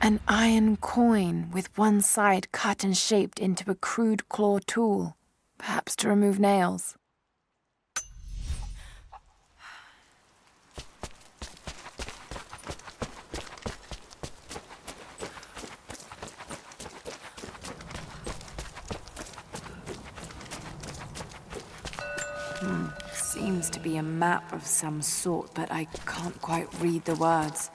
An iron coin with one side cut and shaped into a crude claw tool, perhaps to remove nails. Seems to be a map of some sort, but I can't quite read the words.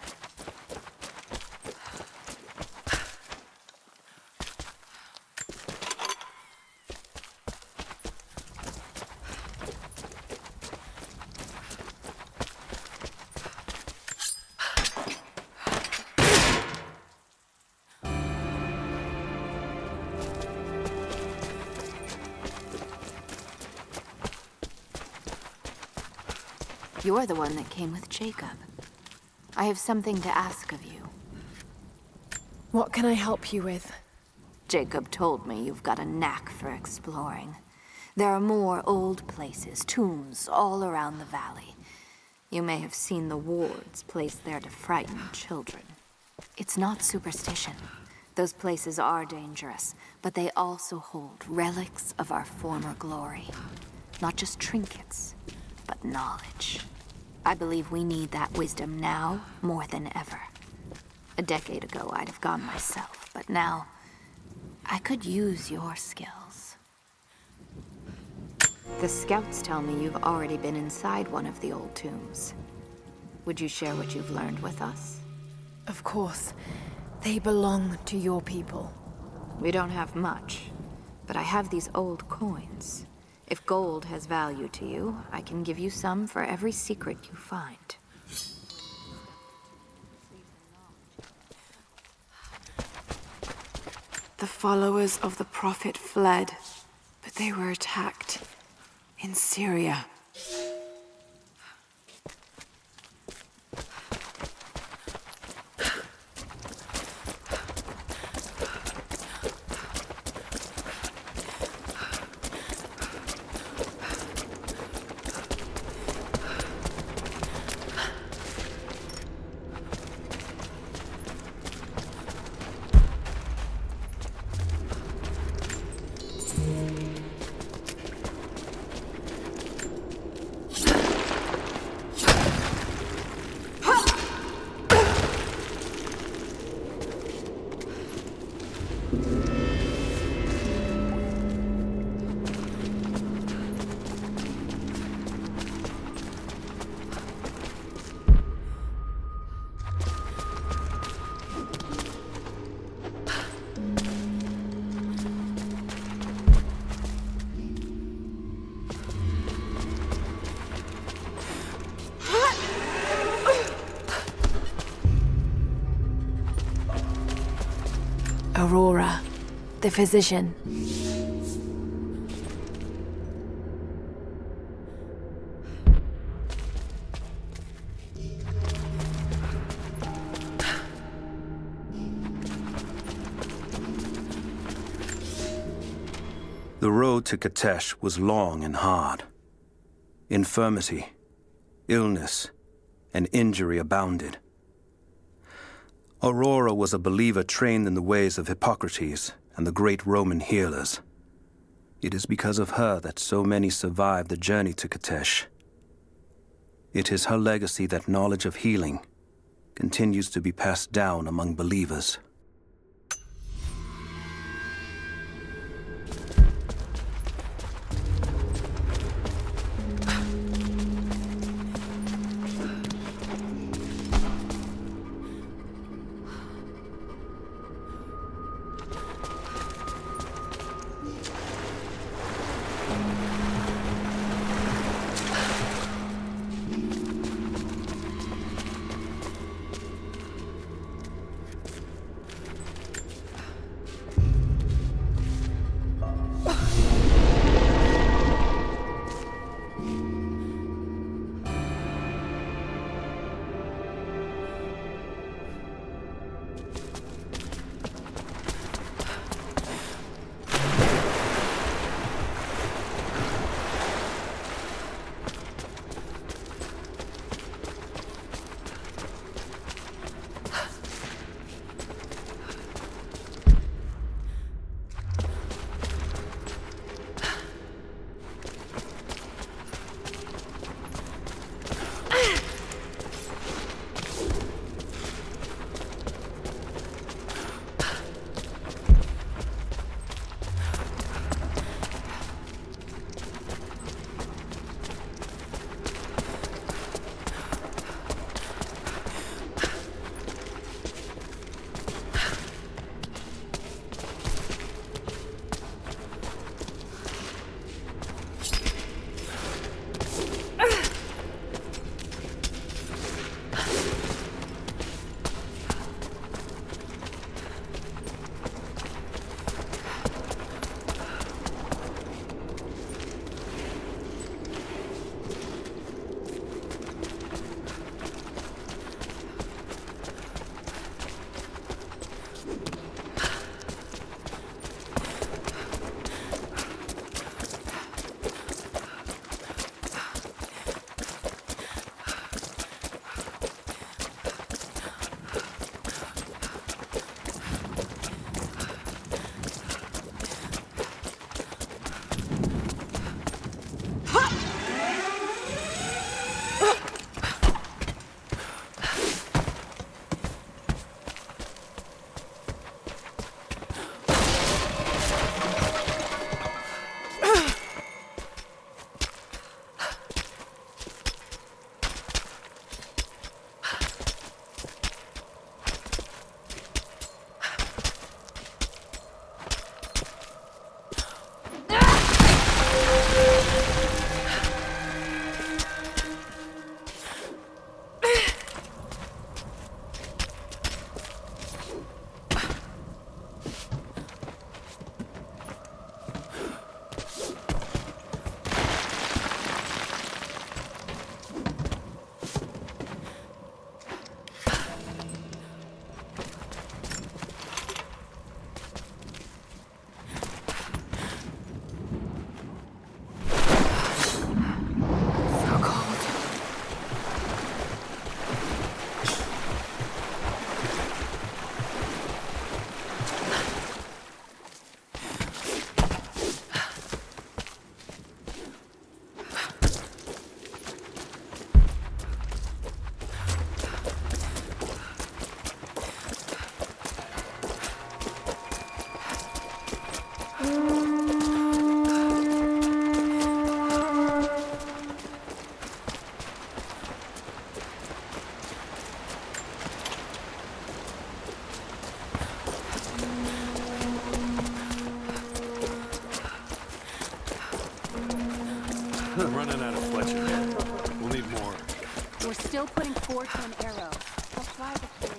You're the one that came with Jacob. I have something to ask of you. What can I help you with? Jacob told me you've got a knack for exploring. There are more old places, tombs, all around the valley. You may have seen the wards placed there to frighten children. It's not superstition. Those places are dangerous, but they also hold relics of our former glory. Not just trinkets, but knowledge. I believe we need that wisdom now more than ever. A decade ago, I'd have gone myself, but now, I could use your skills. The scouts tell me you've already been inside one of the old tombs. Would you share what you've learned with us? Of course. They belong to your people. We don't have much, but I have these old coins. If gold has value to you, I can give you some for every secret you find. The followers of the Prophet fled, but they were attacked in Syria. Aurora, the physician. The road to Katesh was long and hard. Infirmity, illness, and injury abounded. Aurora was a believer trained in the ways of Hippocrates and the great Roman healers. It is because of her that so many survived the journey to Katesh. It is her legacy that knowledge of healing continues to be passed down among believers. I'm running out of Fletcher. We'll need more. We're still putting 4 to an arrow. I'll try the 3.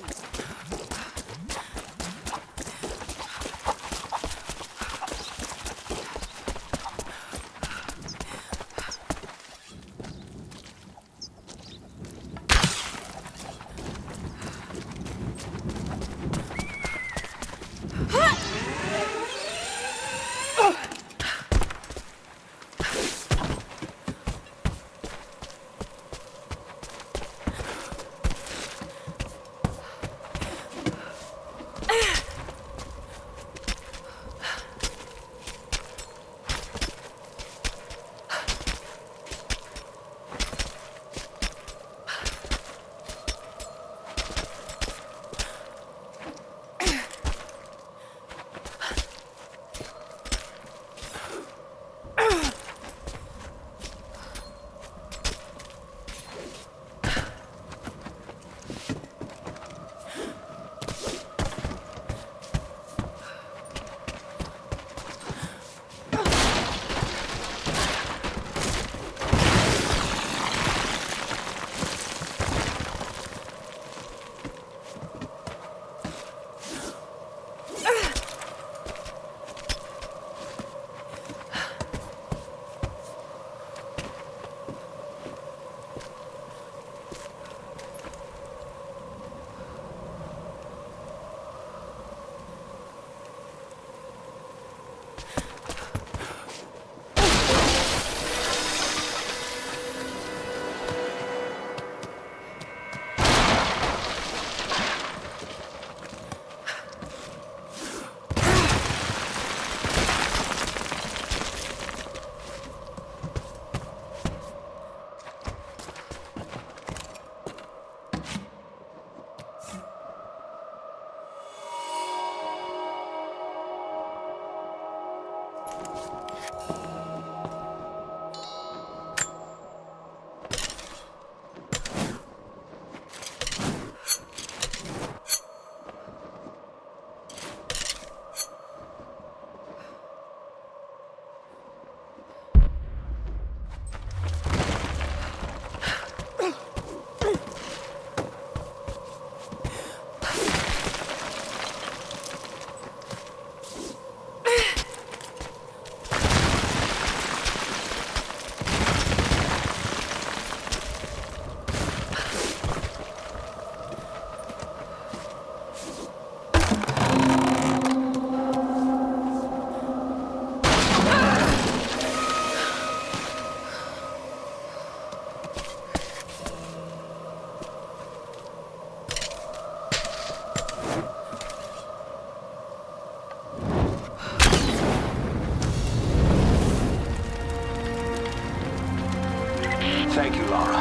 Thank you, Lara.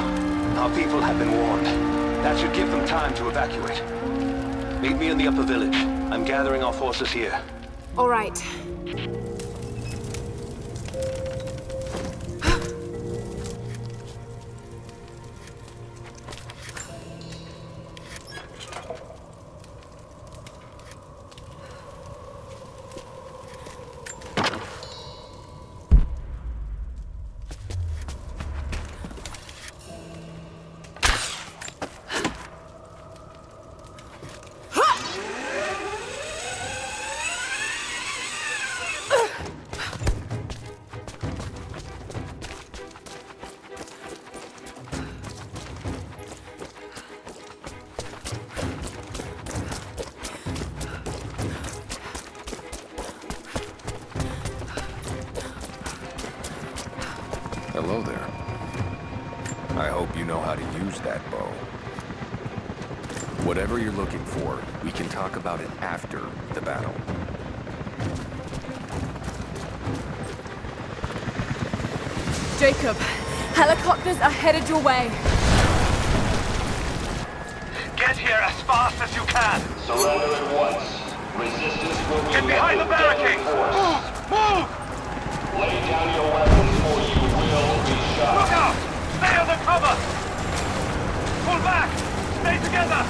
Our people have been warned. That should give them time to evacuate. Meet me in the upper village. I'm gathering our forces here. All right. Hello there. I hope you know how to use that bow. Whatever you're looking for, we can talk about it after the battle. Jacob, helicopters are headed your way. Get here as fast as you can! Surrender at once. Resistance will be Get behind the barricades! Move! Move! Lay down your weapons or you will be shot. Look out! Stay under cover! Pull back! Stay together!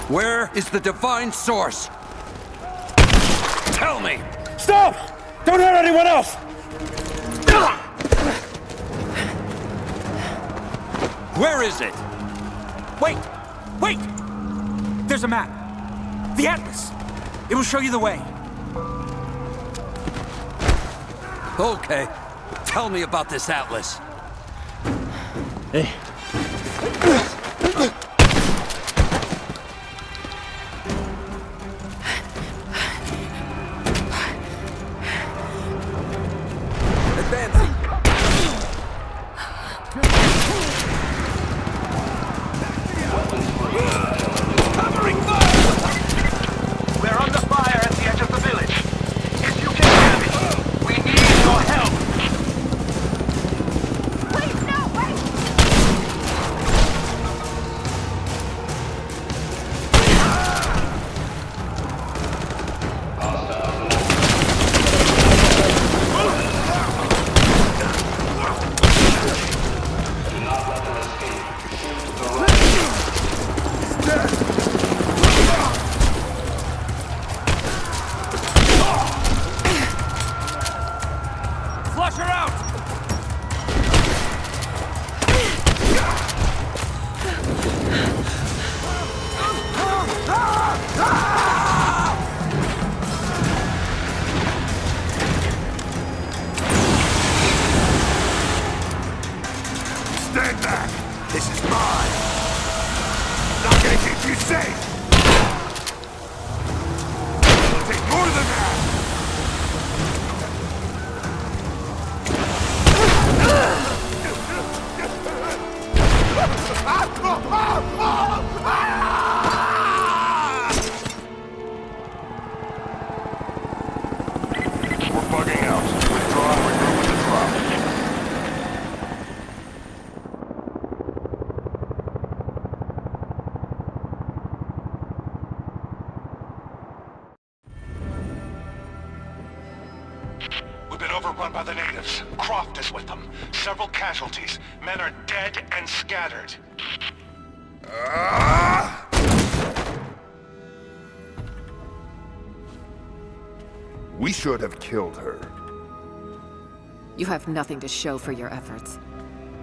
Where is the divine source? Tell me! Stop! Don't hurt anyone else! Where is it? Wait! Wait! There's a map. The Atlas. It will show you the way. Okay. Tell me about this Atlas. Hey. Advancing. Covering fire! We're under fire at the edge of the village. If you can hear me, we need your help. Wait, no, wait! Flush her out! Stand back! This is mine! Not gonna keep you safe! It'll take more than that! We're bugging out. Withdraw and regroup with the drop. We've been overrun by the natives. Croft is with them. Several casualties. Men are dead and scattered. We should have killed her. You have nothing to show for your efforts.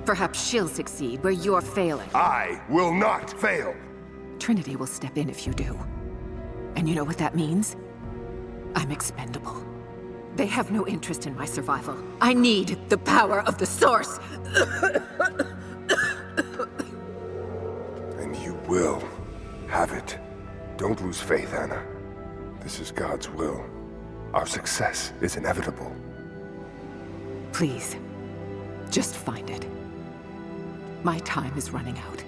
Perhaps she'll succeed where you're failing. I will not fail! Trinity will step in if you do. And you know what that means? I'm expendable. They have no interest in my survival. I need the power of the Source! And you will have it. Don't lose faith, Anna. This is God's will. Our success is inevitable. Please, just find it. My time is running out.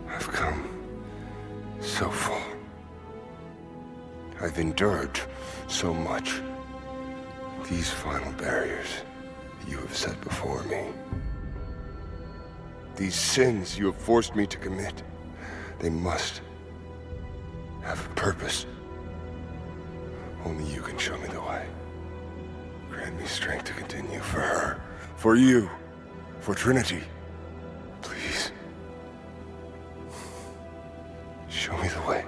I've come so far. I've endured so much. These final barriers you have set before me. These sins you have forced me to commit, they must have a purpose. Only you can show me the way. Grant me strength to continue for her, for you, for Trinity. Please. Show me the way.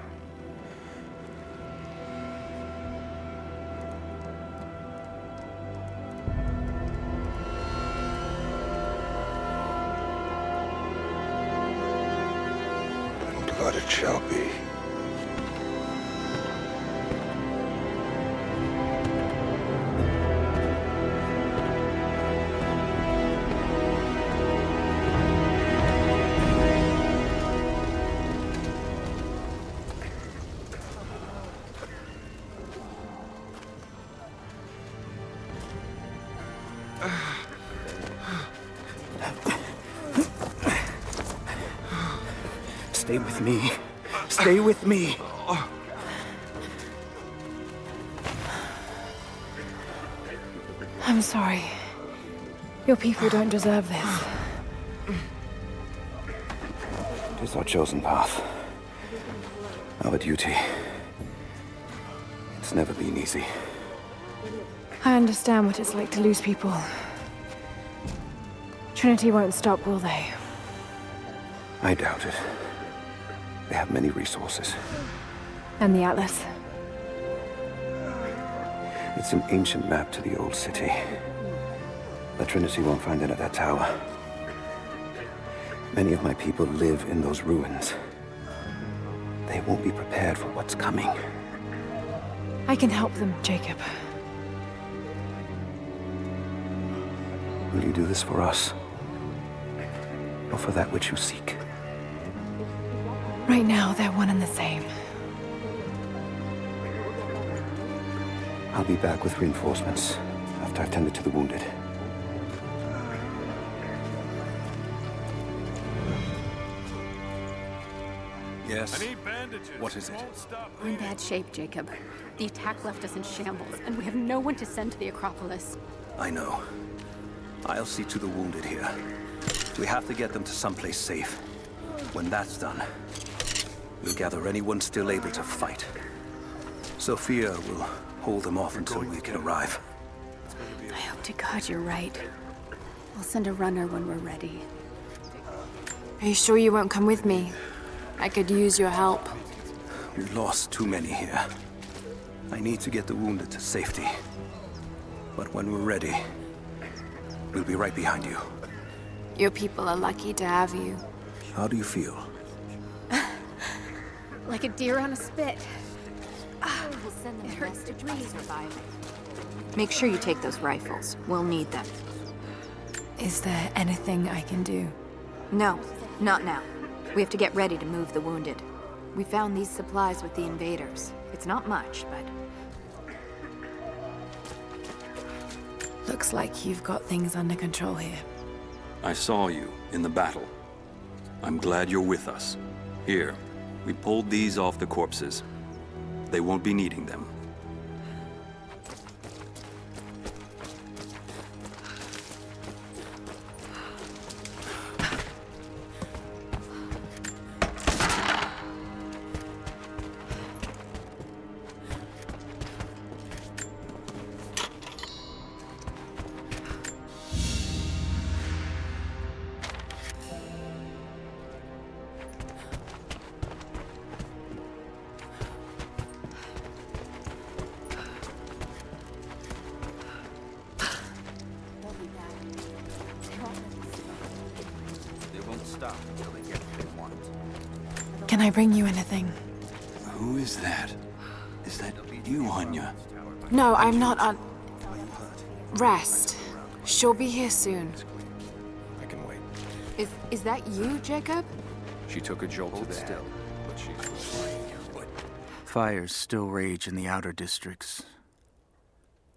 And blood it shall be. Stay with me. Stay with me. I'm sorry. Your people don't deserve this. It is our chosen path. Our duty. It's never been easy. I understand what it's like to lose people. Trinity won't stop, will they? I doubt it. They have many resources. And the Atlas? It's an ancient map to the old city. The Trinity won't find it at that tower. Many of my people live in those ruins. They won't be prepared for what's coming. I can help them, Jacob. Will you do this for us? Or for that which you seek? Right now, they're one and the same. I'll be back with reinforcements after I've tended to the wounded. Yes? I need bandages. What is it? We're in bad shape, Jacob. The attack left us in shambles, and we have no one to send to the Acropolis. I know. I'll see to the wounded here. We have to get them to someplace safe. When that's done, we'll gather anyone still able to fight. Sophia will hold them off until we can arrive. I hope to God you're right. I'll send a runner when we're ready. Are you sure you won't come with me? I could use your help. We lost too many here. I need to get the wounded to safety. But when we're ready, we'll be right behind you. Your people are lucky to have you. How do you feel? Like a deer on a spit. We'll send them It the hurts best to of breathe. surviving. Make sure you take those rifles. We'll need them. Is there anything I can do? No, not now. We have to get ready to move the wounded. We found these supplies with the invaders. It's not much, but... Looks like you've got things under control here. I saw you in the battle. I'm glad you're with us. Here, we pulled these off the corpses. They won't be needing them. Can I bring you anything? Who is that? Is that you, Anya? No, I'm not on... Rest. She'll be here soon. I can wait. Is that you, Jacob? She took a jolt to the head, but she's Fires still rage in the outer districts.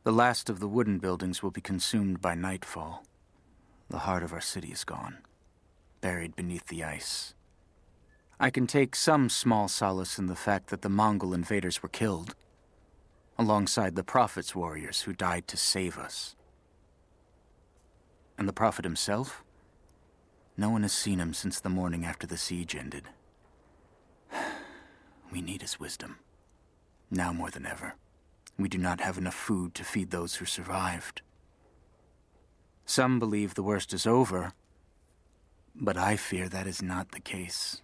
The last of the wooden buildings will be consumed by nightfall. The heart of our city is gone, buried beneath the ice. I can take some small solace in the fact that the Mongol invaders were killed, alongside the Prophet's warriors who died to save us. And the Prophet himself? No one has seen him since the morning after the siege ended. We need his wisdom. Now more than ever. We do not have enough food to feed those who survived. Some believe the worst is over, but I fear that is not the case.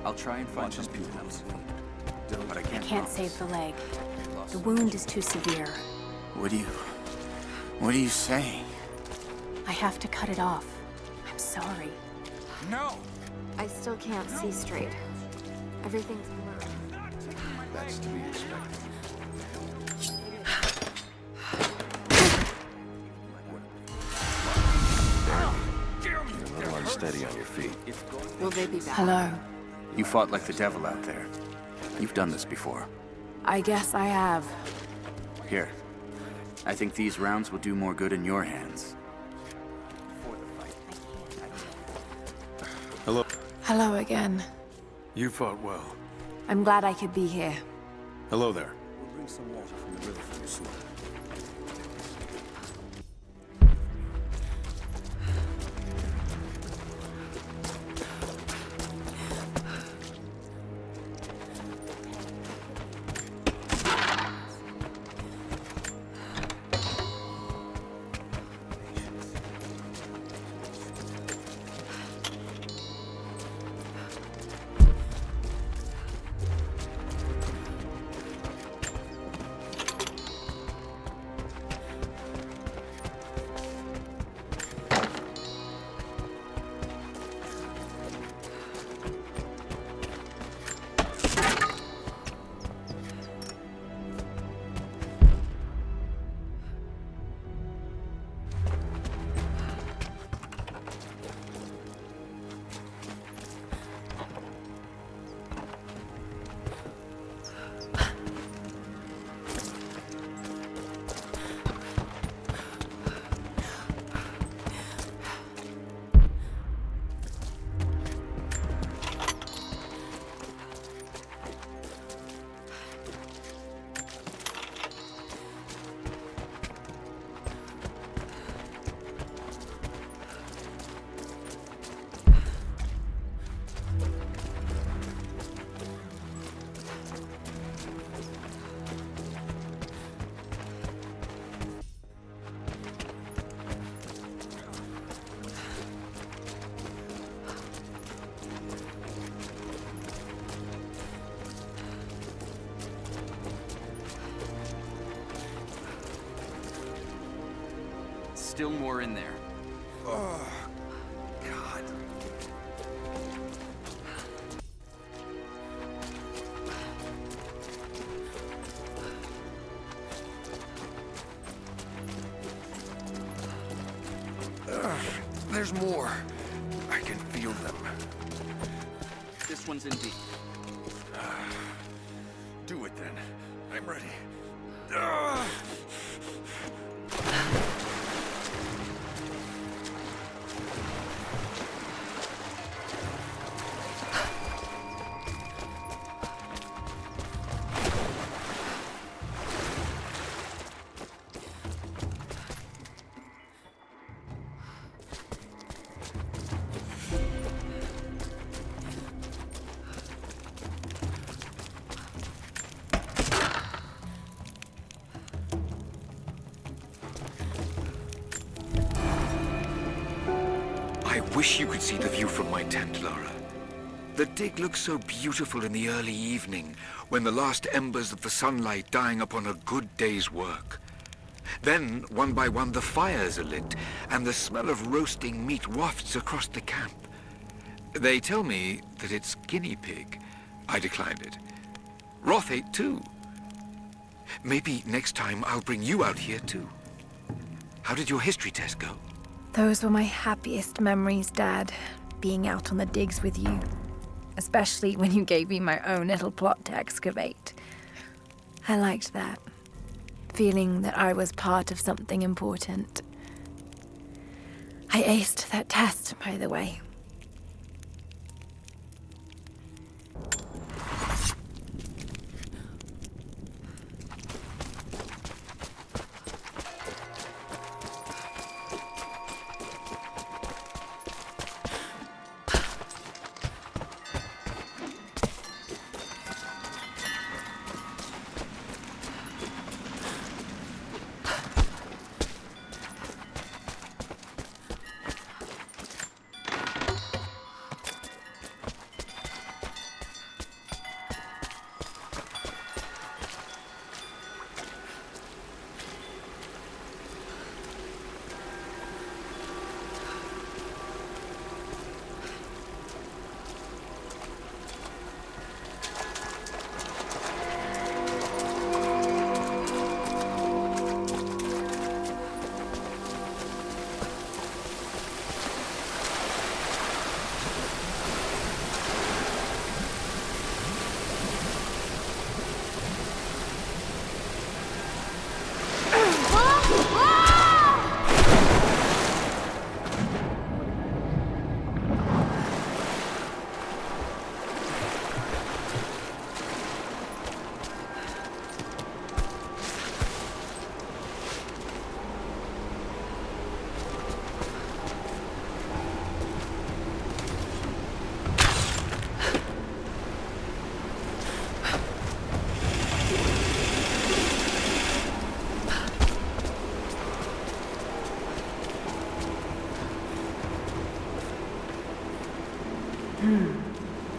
I'll try and find some pupils, but I I can't can't promise. save the leg. The wound is too severe. What are you saying? I have to cut it off. I'm sorry. No! I still can't see straight. Everything's blurred. That's to be expected. You're a little unsteady on your feet. Will they be back? Hello. You fought like the devil out there. You've done this before. I guess I have. Here. I think these rounds will do more good in your hands. Hello. Hello again. You fought well. I'm glad I could be here. Hello there. We'll bring some water from the river for you soon. still more in there. Oh, God. There's more. I can feel them. This one's in deep. Do it then. I'm ready. I wish you could see the view from my tent, Lara. The dig looks so beautiful in the early evening, when the last embers of the sunlight dying upon a good day's work. Then, one by one, the fires are lit, and the smell of roasting meat wafts across the camp. They tell me that it's guinea pig. I declined it. Roth ate too. Maybe next time I'll bring you out here too. How did your history test go? Those were my happiest memories, Dad, being out on the digs with you. Especially when you gave me my own little plot to excavate. I liked that. Feeling that I was part of something important. I aced that test, by the way.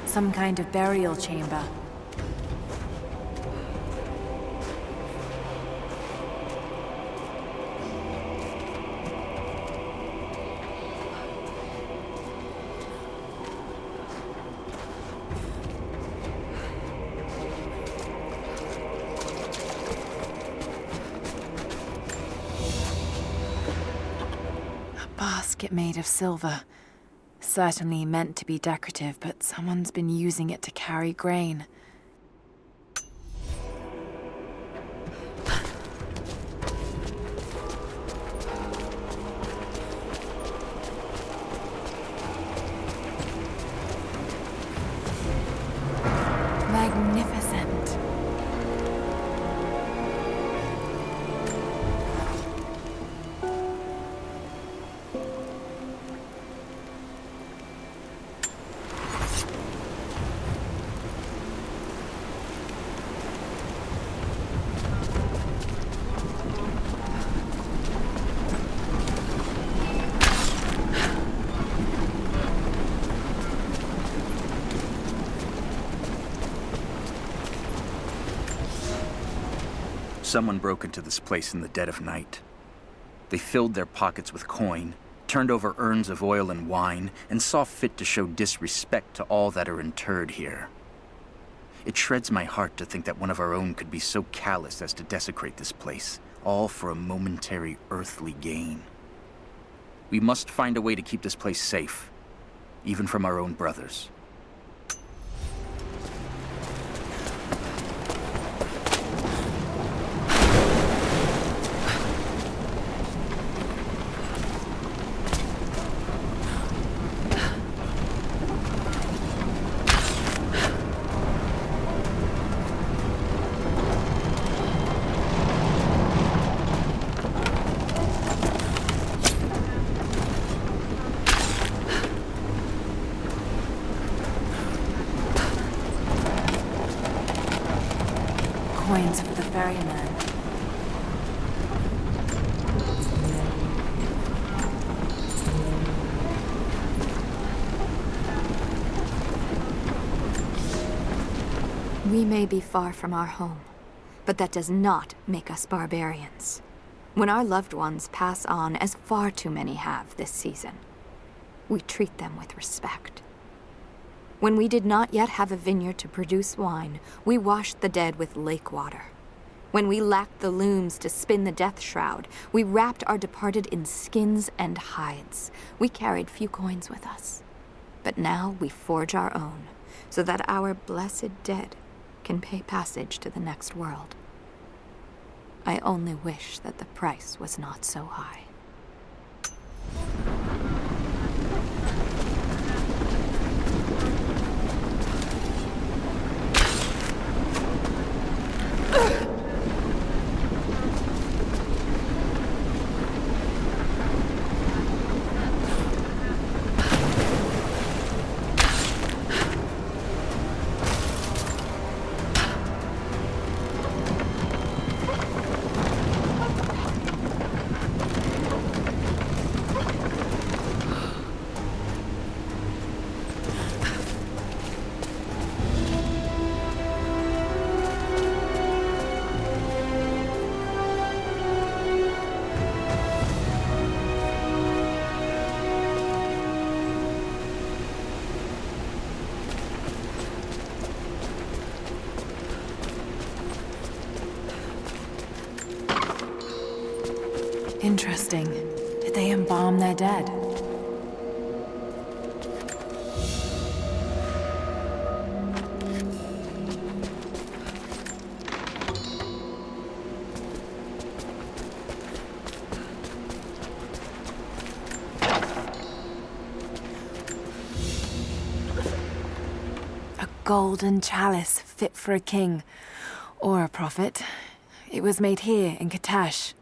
Some kind of burial chamber. A basket made of silver. Certainly meant to be decorative, but someone's been using it to carry grain. Magnificent. Someone broke into this place in the dead of night. They filled their pockets with coin, turned over urns of oil and wine, and saw fit to show disrespect to all that are interred here. It shreds my heart to think that one of our own could be so callous as to desecrate this place, all for a momentary earthly gain. We must find a way to keep this place safe, even from our own brothers. Coins for the ferryman. We may be far from our home, but that does not make us barbarians. When our loved ones pass on, as far too many have this season, we treat them with respect. When we did not yet have a vineyard to produce wine, we washed the dead with lake water. When we lacked the looms to spin the death shroud, we wrapped our departed in skins and hides. We carried few coins with us. But now we forge our own, so that our blessed dead can pay passage to the next world. I only wish that the price was not so high. Interesting. Did they embalm their dead? A golden chalice fit for a king or a prophet. It was made here in Katash.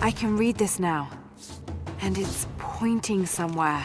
I can read this now. And it's pointing somewhere.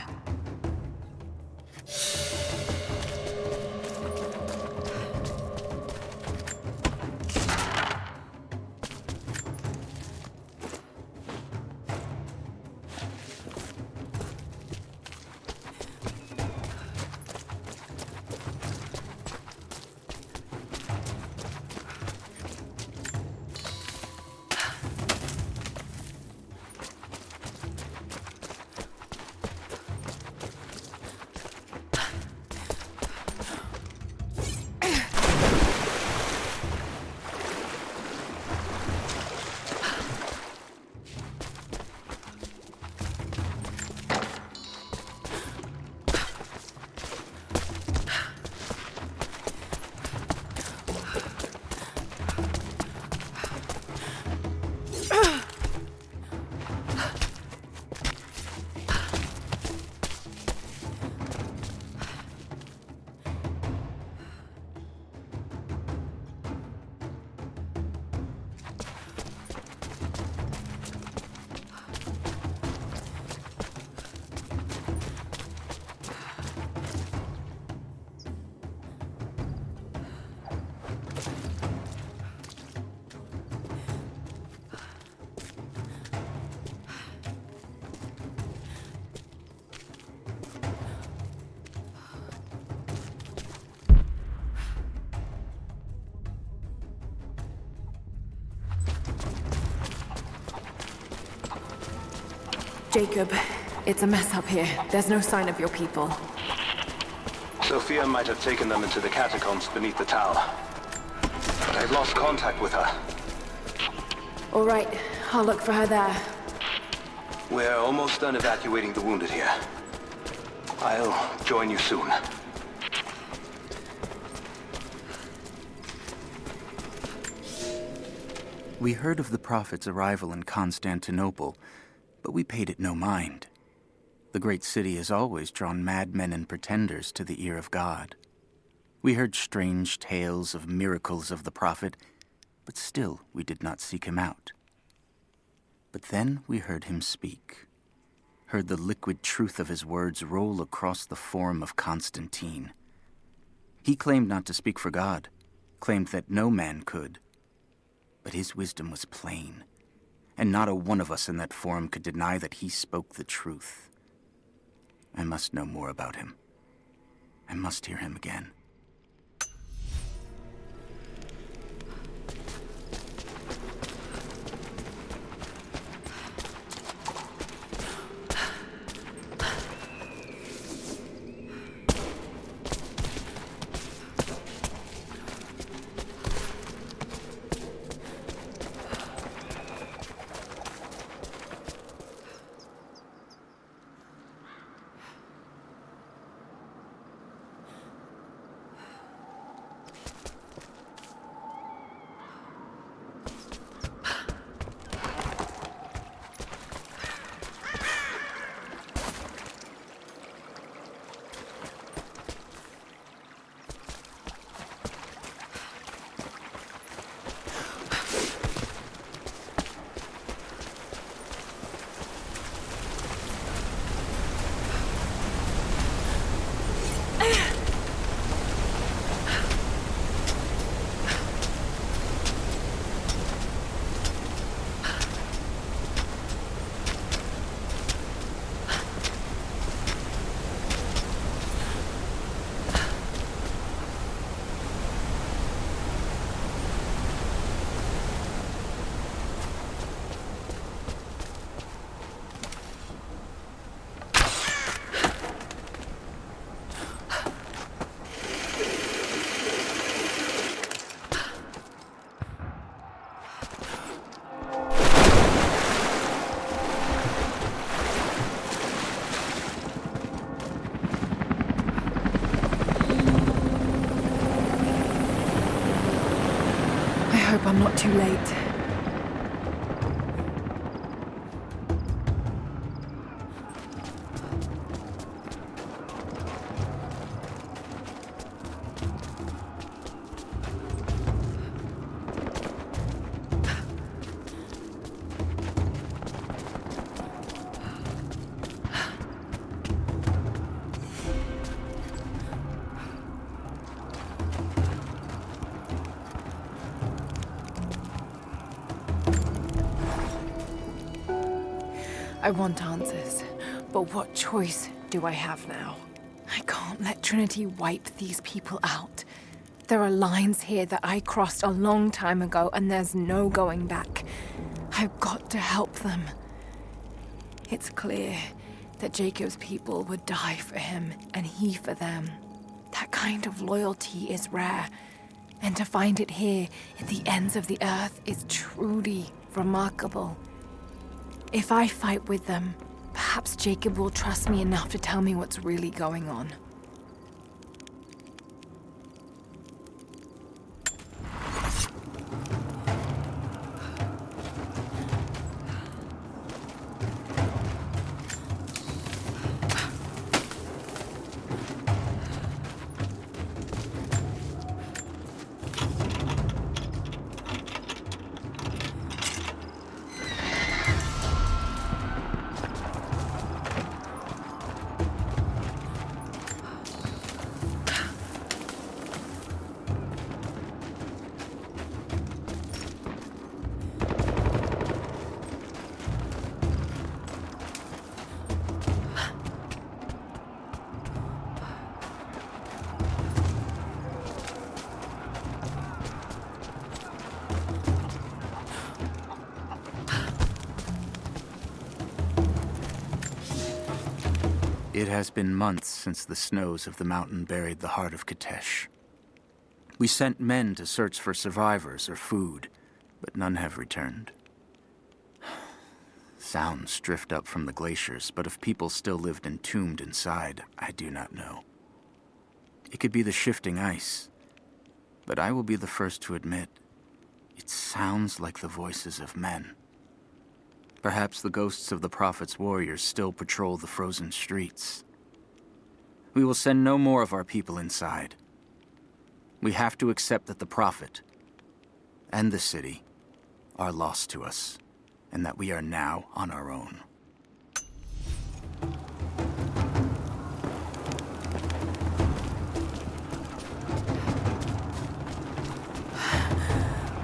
Jacob, it's a mess up here. There's no sign of your people. Sophia might have taken them into the catacombs beneath the tower. But I've lost contact with her. All right, I'll look for her there. We're almost done evacuating the wounded here. I'll join you soon. We heard of the Prophet's arrival in Constantinople, but we paid it no mind. The great city has always drawn madmen and pretenders to the ear of God. We heard strange tales of miracles of the Prophet, but still we did not seek him out. But then we heard him speak, heard the liquid truth of his words roll across the forum of Constantine. He claimed not to speak for God, claimed that no man could. But his wisdom was plain, and not a one of us in that forum could deny that he spoke the truth. I must know more about him. I must hear him again. I hope I'm not too late. I want answers, but what choice do I have now? I can't let Trinity wipe these people out. There are lines here that I crossed a long time ago, and there's no going back. I've got to help them. It's clear that Jacob's people would die for him, and he for them. That kind of loyalty is rare, and to find it here at the ends of the earth is truly remarkable. If I fight with them, perhaps Jacob will trust me enough to tell me what's really going on. It has been months since the snows of the mountain buried the heart of Katesh. We sent men to search for survivors or food, but none have returned. Sounds drift up from the glaciers, but if people still lived entombed inside, I do not know. It could be the shifting ice, but I will be the first to admit, it sounds like the voices of men. Perhaps the ghosts of the Prophet's warriors still patrol the frozen streets. We will send no more of our people inside. We have to accept that the Prophet and the city are lost to us, and that we are now on our own.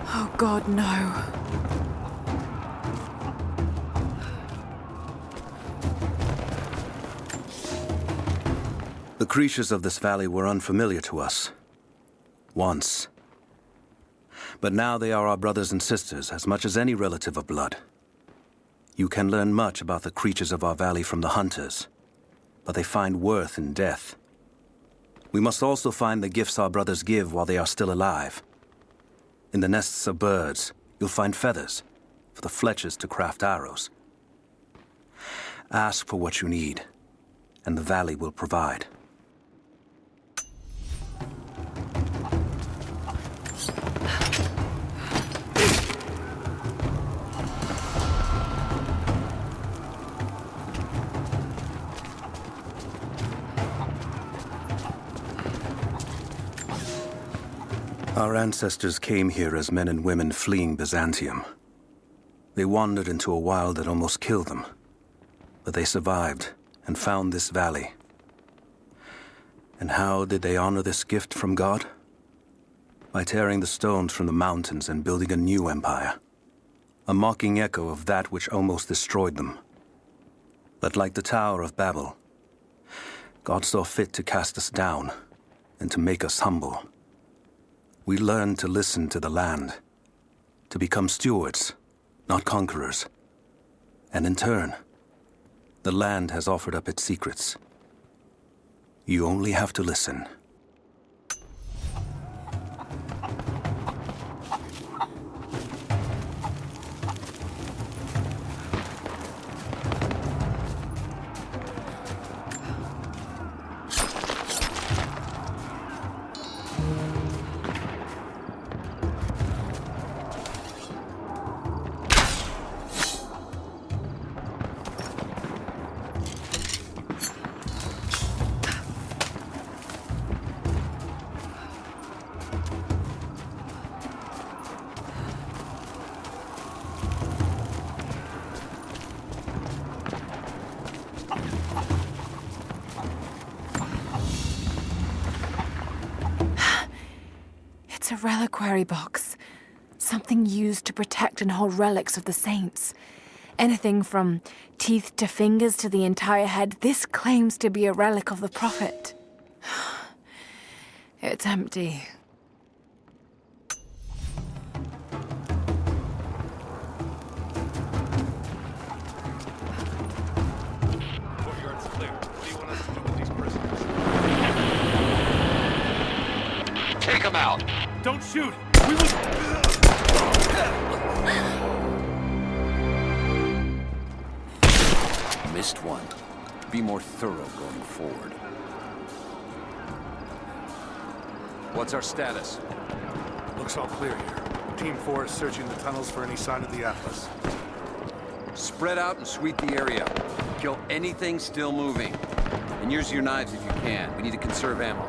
Oh God, no. The creatures of this valley were unfamiliar to us. Once. But now they are our brothers and sisters as much as any relative of blood. You can learn much about the creatures of our valley from the hunters, but they find worth in death. We must also find the gifts our brothers give while they are still alive. In the nests of birds, you'll find feathers for the fletchers to craft arrows. Ask for what you need, and the valley will provide. Our ancestors came here as men and women fleeing Byzantium. They wandered into a wild that almost killed them, but they survived and found this valley. And how did they honor this gift from God? By tearing the stones from the mountains and building a new empire, a mocking echo of that which almost destroyed them. But like the Tower of Babel, God saw fit to cast us down and to make us humble. We learned to listen to the land, to become stewards, not conquerors. And in turn, the land has offered up its secrets. You only have to listen. It's a reliquary box. Something used to protect and hold relics of the saints. Anything from teeth to fingers to the entire head, this claims to be a relic of the Prophet. It's empty. Courtyard's clear. What do you want us to do with these prisoners? Take them out! Don't shoot! We will... Missed one. Be more thorough going forward. What's our status? Looks all clear here. Team 4 is searching the tunnels for any sign of the Atlas. Spread out and sweep the area. Kill anything still moving. And use your knives if you can. We need to conserve ammo.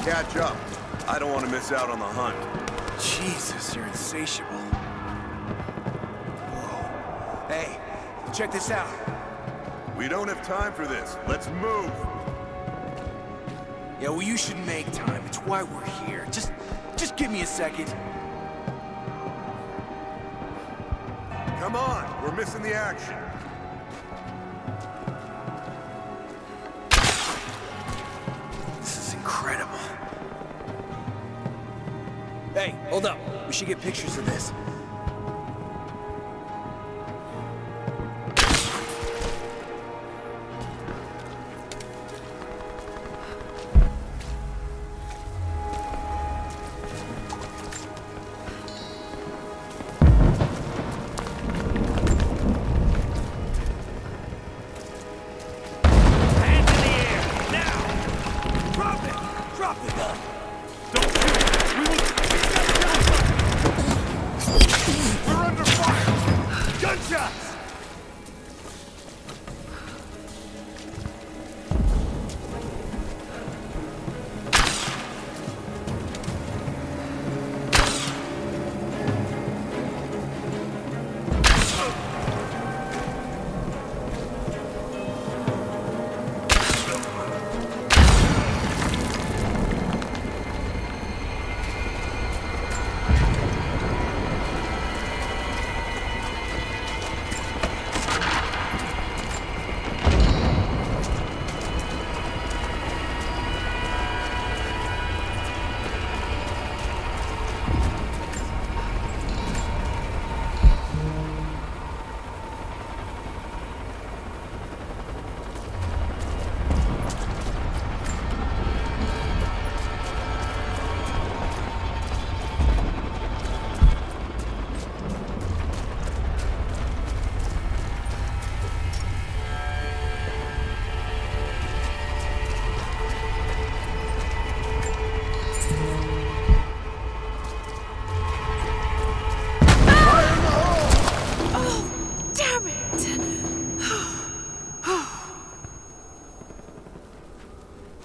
Catch up. I don't want to miss out on the hunt. Jesus, you're insatiable. Whoa. Hey, check this out. We don't have time for this. Let's move. Yeah, well, you should make time. It's why we're here. Just give me a second. Come on, we're missing the action. This is incredible. Hey, hold up. We should get pictures of this.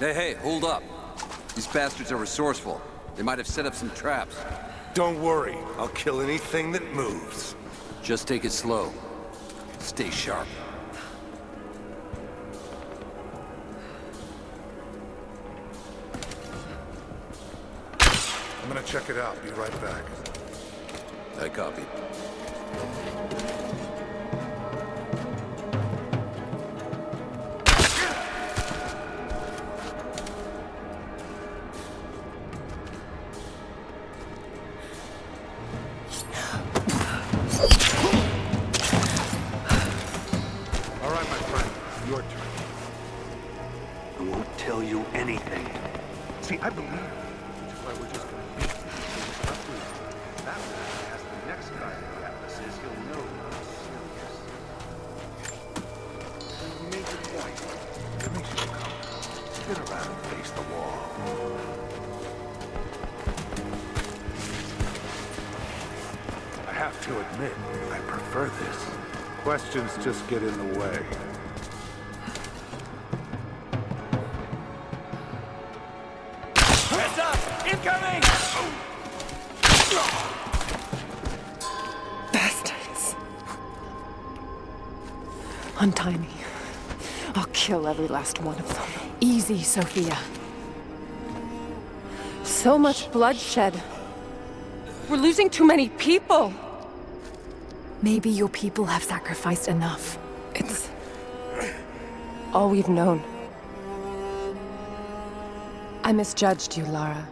Hey, hold up. These bastards are resourceful. They might have set up some traps. Don't worry. I'll kill anything that moves. Just take it slow. Stay sharp. I'm gonna check it out. Be right back. I copy. All right, my friend. Your turn. I won't tell you anything. See, I believe you. Which is why we're just gonna meet. That way, as the next guy in the Atlas is, he'll know I'm serious. You made your point. It makes you come. Get around and face the wall. I have to admit, I prefer this. Questions just get in the way. Heads up! Incoming! Bastards. Untie me. I'll kill every last one of them. Easy, Sophia. So much bloodshed. We're losing too many people. Maybe your people have sacrificed enough. It's all we've known. I misjudged you, Lara.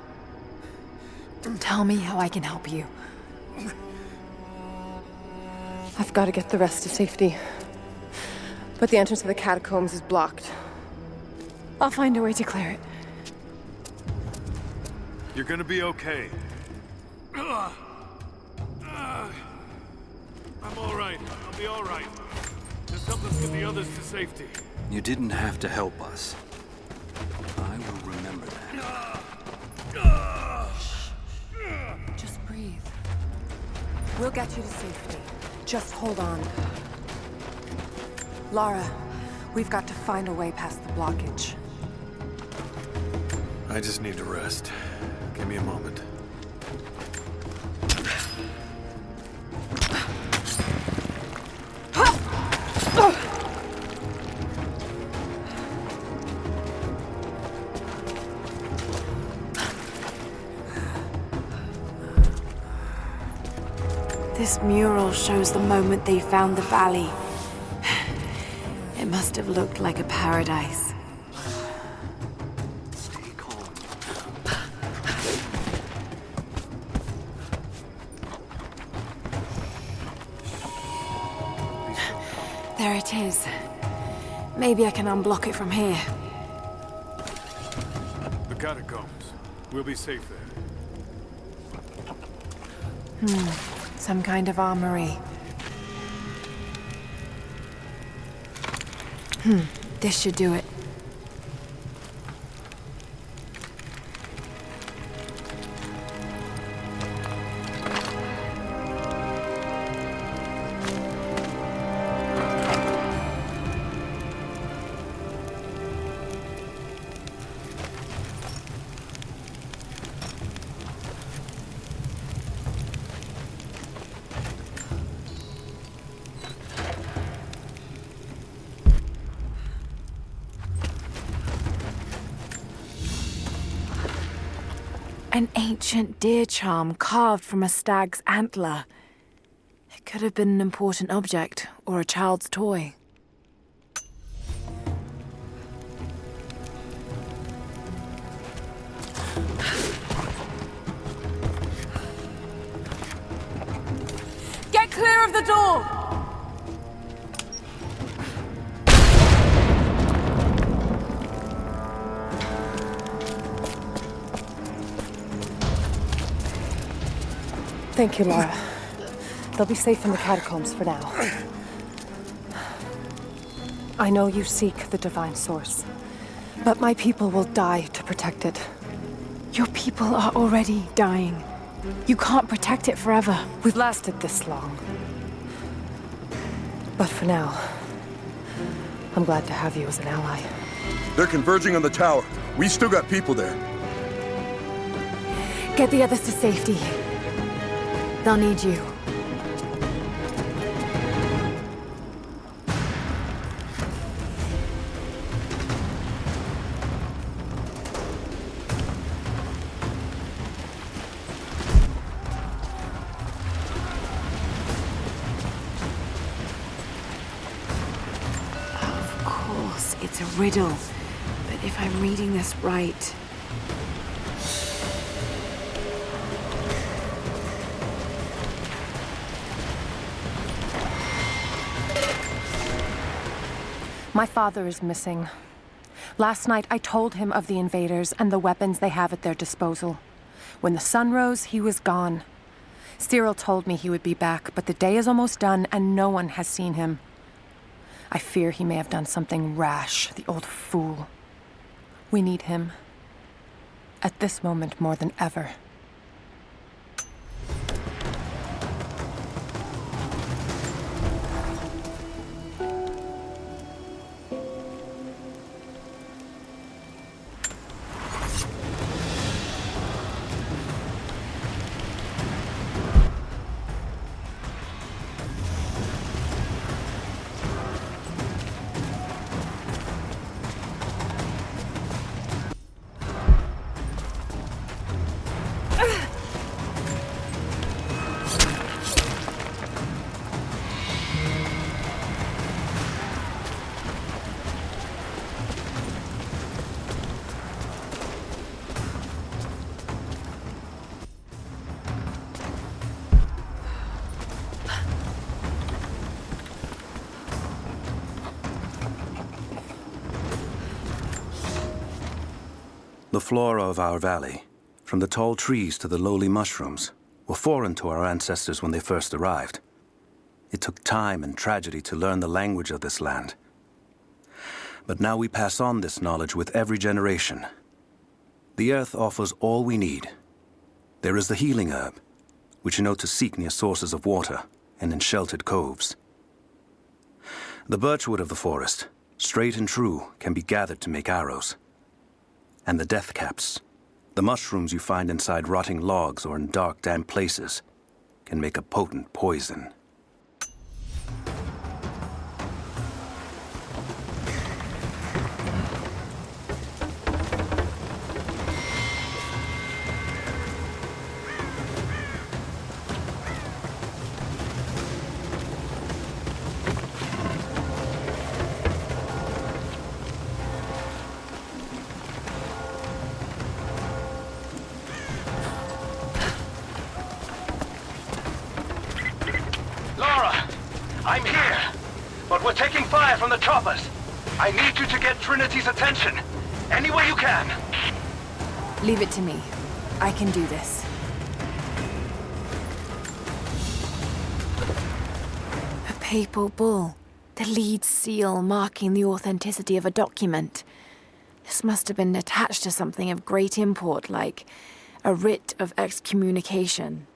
Tell me how I can help you. I've got to get the rest to safety. But the entrance to the catacombs is blocked. I'll find a way to clear it. You're gonna be okay. I'm all right. I'll be all right. Just help us get the others to safety. You didn't have to help us. I will remember that. Just breathe. We'll get you to safety. Just hold on. Lara, we've got to find a way past the blockage. I just need to rest. Give me a moment. This mural shows the moment they found the valley. It must have looked like a paradise. Stay calm. There it is. Maybe I can unblock it from here. The catacombs. We'll be safe there. Some kind of armory. This should do it. An ancient deer charm carved from a stag's antler. It could have been an important object or a child's toy. Get clear of the door! Thank you, Lara. They'll be safe in the catacombs for now. I know you seek the divine source, but my people will die to protect it. Your people are already dying. You can't protect it forever. We've lasted this long. But for now, I'm glad to have you as an ally. They're converging on the tower. We still got people there. Get the others to safety. They'll need you. Of course, it's a riddle. But if I'm reading this right... My father is missing. Last night, I told him of the invaders and the weapons they have at their disposal. When the sun rose, he was gone. Cyril told me he would be back, but the day is almost done and no one has seen him. I fear he may have done something rash, the old fool. We need him. At this moment more than ever. The flora of our valley, from the tall trees to the lowly mushrooms, were foreign to our ancestors when they first arrived. It took time and tragedy to learn the language of this land. But now we pass on this knowledge with every generation. The earth offers all we need. There is the healing herb, which you know to seek near sources of water and in sheltered coves. The birchwood of the forest, straight and true, can be gathered to make arrows. And the death caps, the mushrooms you find inside rotting logs or in dark, damp places, can make a potent poison. I'm here, but we're taking fire from the choppers. I need you to get Trinity's attention. Any way you can. Leave it to me. I can do this. A papal bull. The lead seal marking the authenticity of a document. This must have been attached to something of great import, like a writ of excommunication.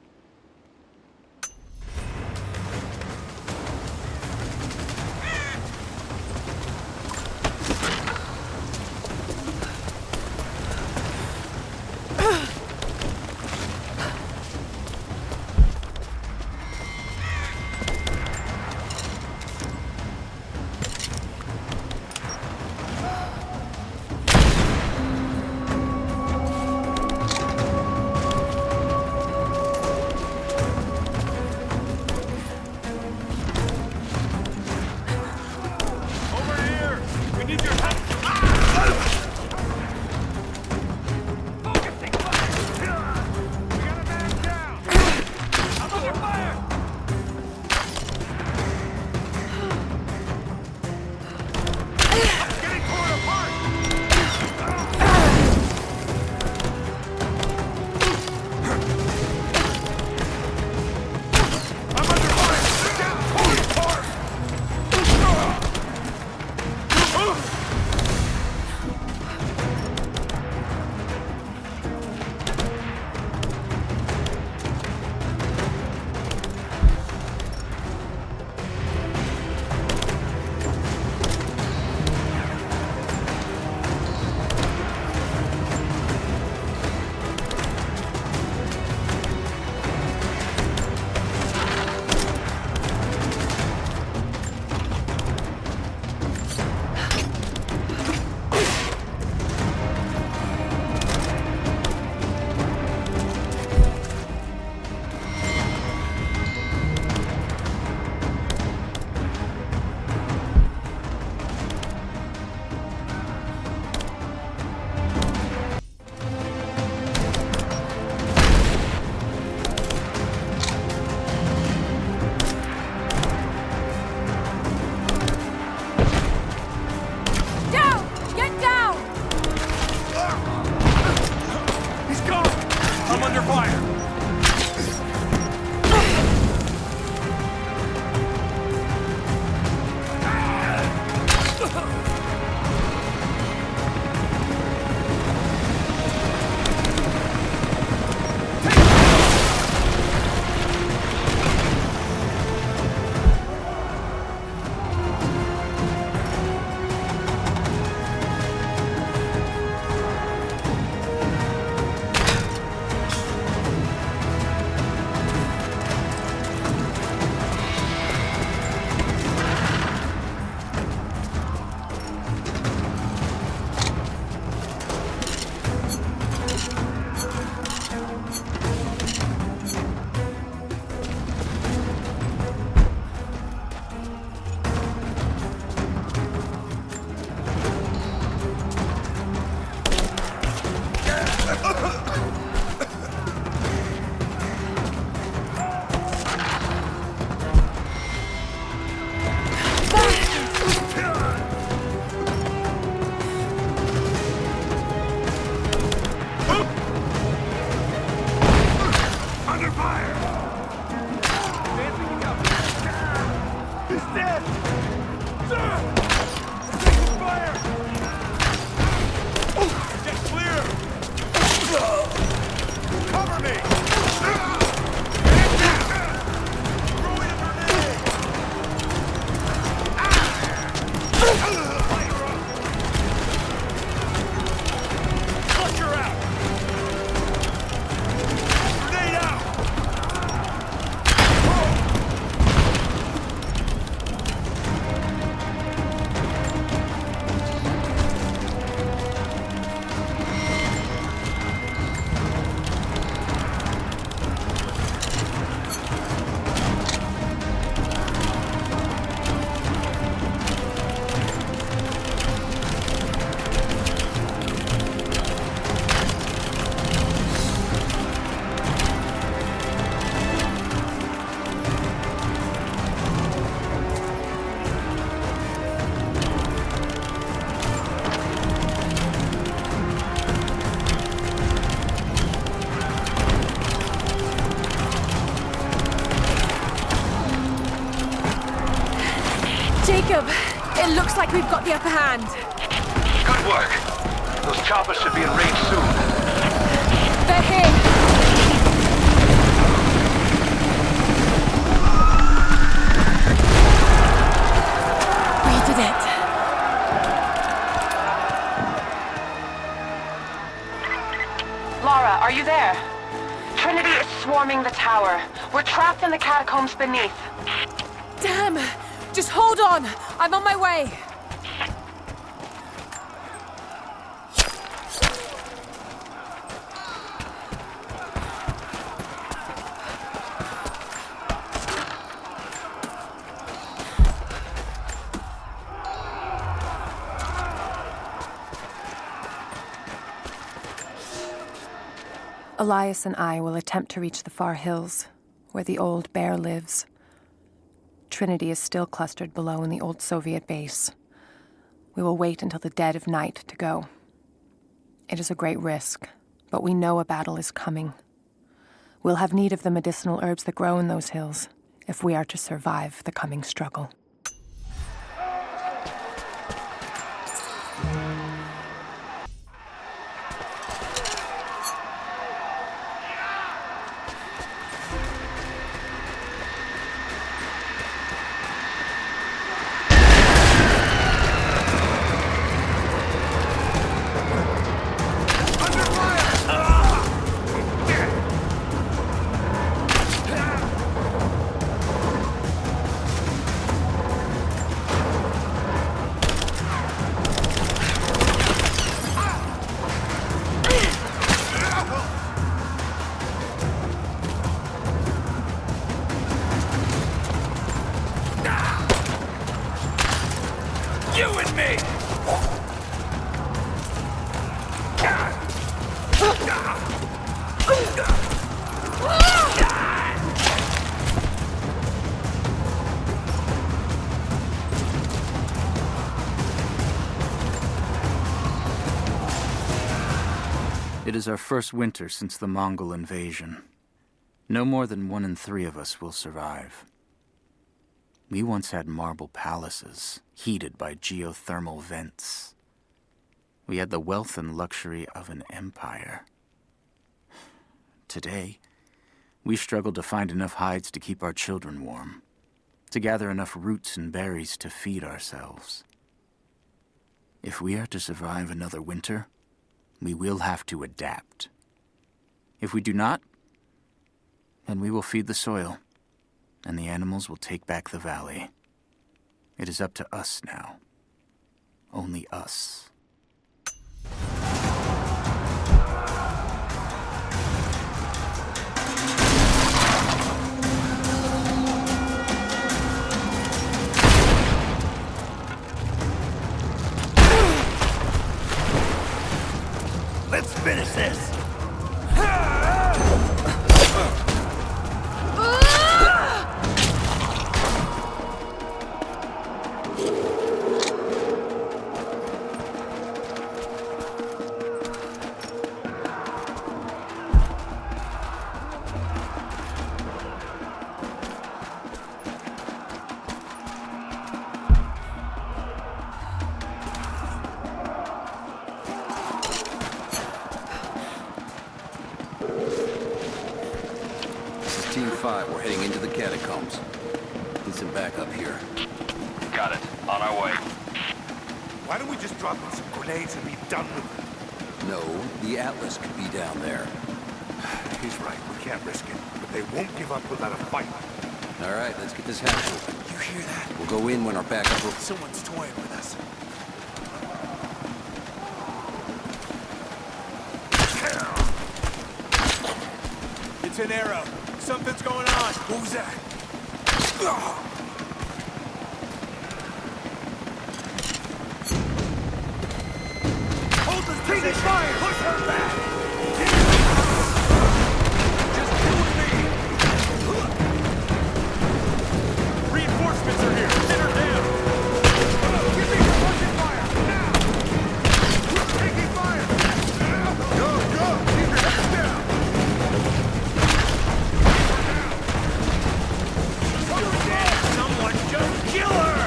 Jacob, it looks like we've got the upper hand. Good work. Those choppers should be in range soon. They're here. We did it. Lara, are you there? Trinity is swarming the tower. We're trapped in the catacombs beneath. Damn! Just hold on! I'm on my way! Elias and I will attempt to reach the far hills, where the old bear lives. Trinity is still clustered below in the old Soviet base. We will wait until the dead of night to go. It is a great risk, but we know a battle is coming. We'll have need of the medicinal herbs that grow in those hills if we are to survive the coming struggle. It is our first winter since the Mongol invasion. No more than 1 in 3 of us will survive. We once had marble palaces, heated by geothermal vents. We had the wealth and luxury of an empire. Today, we struggle to find enough hides to keep our children warm, to gather enough roots and berries to feed ourselves. If we are to survive another winter, we will have to adapt. If we do not, then we will feed the soil, and the animals will take back the valley. It is up to us now. Only us. Let's finish this! Team 5, we're heading into the catacombs. Need some backup here. Got it. On our way. Why don't we just drop in some grenades and be done with it? No, the Atlas could be down there. He's right. We can't risk it. But they won't give up without a fight. All right, let's get this hatch open. You hear that? We'll go in when our backup will... Someone's toying with us. It's an arrow. Something's going on. What was that? Hold the taking fire! Push her back! Just kill me! Reinforcements are here! Sit her down! Give me the pushing fire! Now! Taking fire! Go! Keep your heads down! Someone just kill her!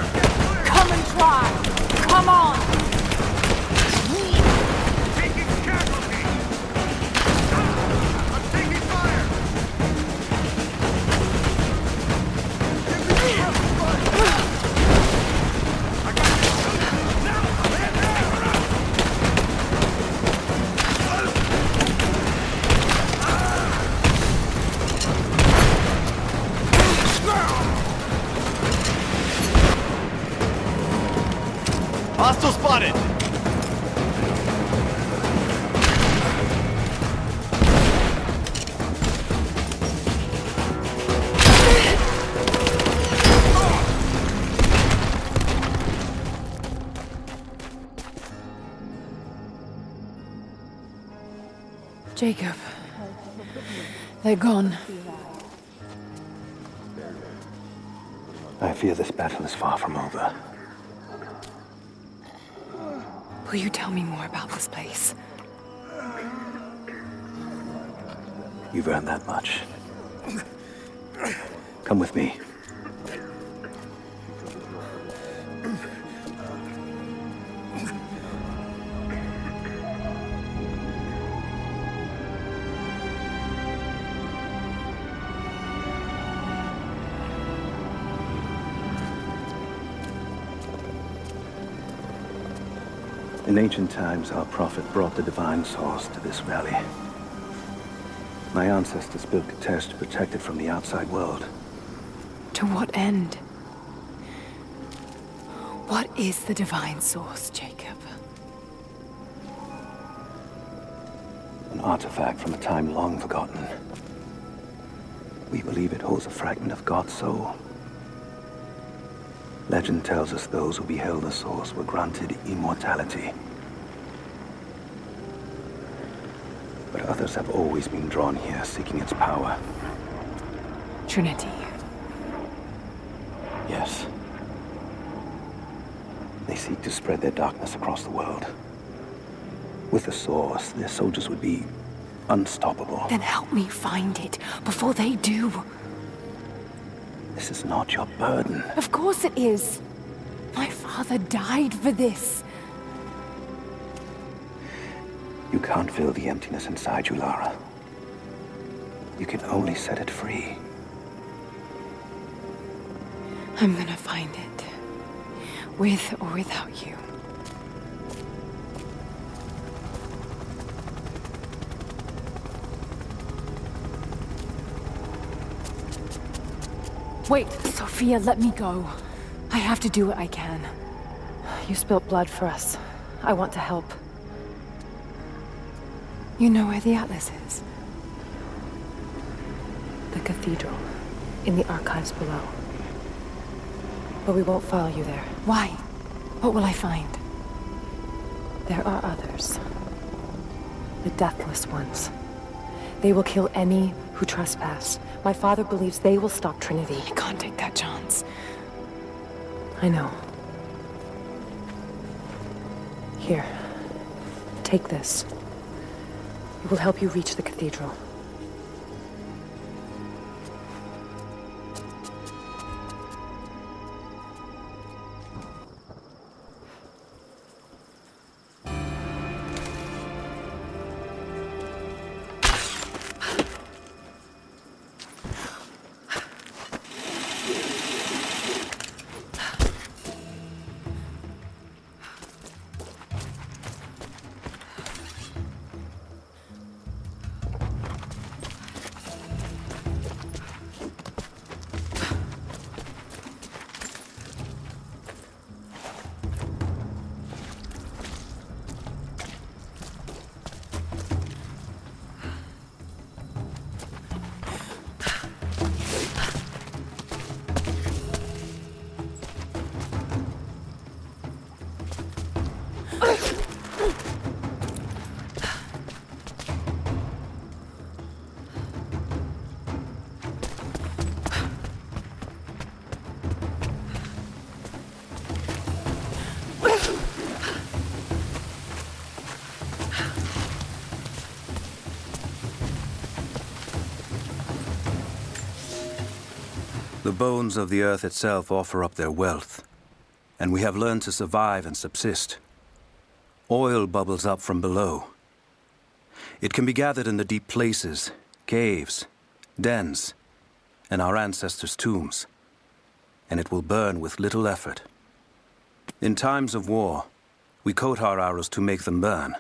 Hostile spotted! Jacob. They're gone. I fear this battle is far from over. Will you tell me more about this place? You've earned that much. Come with me. In ancient times, our prophet brought the divine source to this valley. My ancestors built Katesh to protect it from the outside world. To what end? What is the divine source, Jacob? An artifact from a time long forgotten. We believe it holds a fragment of God's soul. Legend tells us those who beheld the source were granted immortality. But others have always been drawn here, seeking its power. Trinity. Yes. They seek to spread their darkness across the world. With the source, their soldiers would be unstoppable. Then help me find it before they do. This is not your burden. Of course it is. My father died for this. You can't fill the emptiness inside you, Lara. You can only set it free. I'm gonna find it. With or without you. Wait, Sophia, let me go. I have to do what I can. You spilt blood for us. I want to help. You know where the Atlas is? The cathedral, in the archives below. But we won't follow you there. Why? What will I find? There are others. The deathless ones. They will kill any who trespass. My father believes they will stop Trinity. I can't take that chance. I know. Here. Take this. It will help you reach the cathedral. The bones of the earth itself offer up their wealth, and we have learned to survive and subsist. Oil bubbles up from below. It can be gathered in the deep places, caves, dens, and our ancestors' tombs, and it will burn with little effort. In times of war, we coat our arrows to make them burn.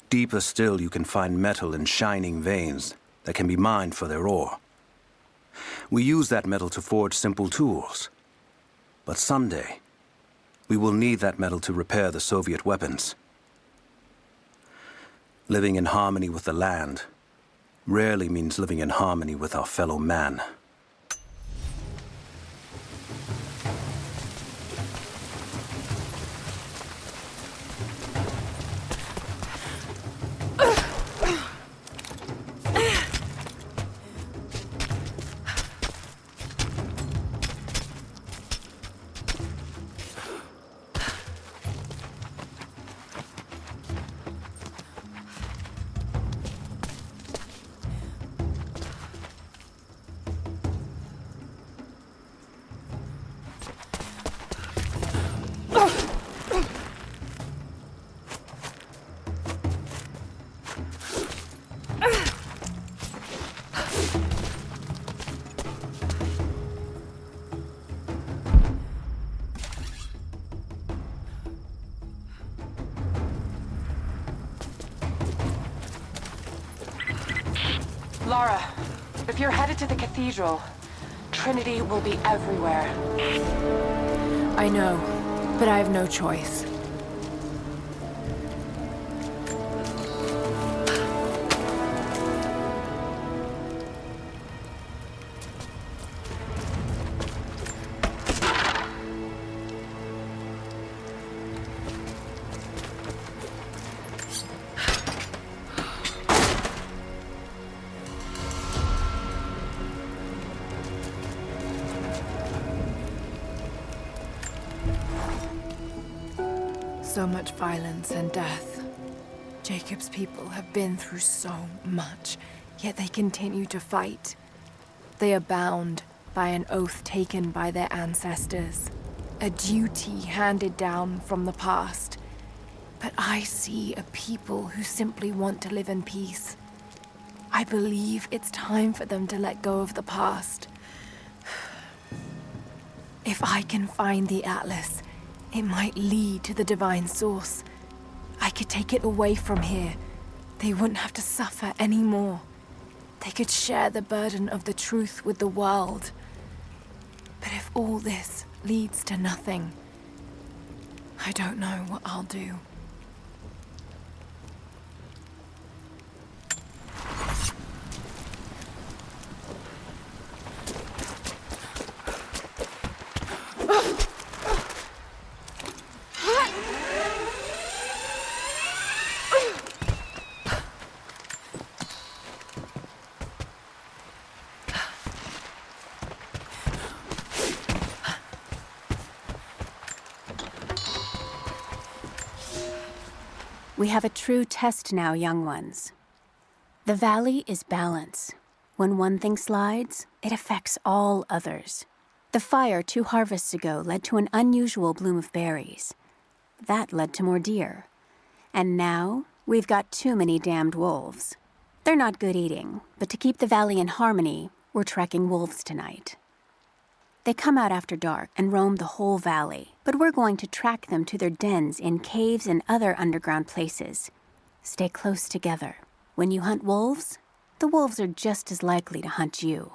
Deeper still, you can find metal in shining veins that can be mined for their ore. We use that metal to forge simple tools. But someday, We will need that metal to repair the Soviet weapons. Living in harmony with the land rarely means living in harmony with our fellow man. Lara, if you're headed to the cathedral, Trinity will be everywhere. I know, but I have no choice. So much violence and death. Jacob's people have been through so much, yet they continue to fight. They are bound by an oath taken by their ancestors, a duty handed down from the past. But I see a people who simply want to live in peace. I believe it's time for them to let go of the past. If I can find the Atlas, it might lead to the divine source. I could take it away from here. They wouldn't have to suffer anymore. They could share the burden of the truth with the world. But if all this leads to nothing, I don't know what I'll do. We have a true test now, young ones. The valley is balance. When one thing slides, it affects all others. The fire 2 harvests ago led to an unusual bloom of berries. That led to more deer. And now, we've got too many damned wolves. They're not good eating, but to keep the valley in harmony, we're tracking wolves tonight. They come out after dark and roam the whole valley, but we're going to track them to their dens in caves and other underground places. Stay close together. When you hunt wolves, the wolves are just as likely to hunt you.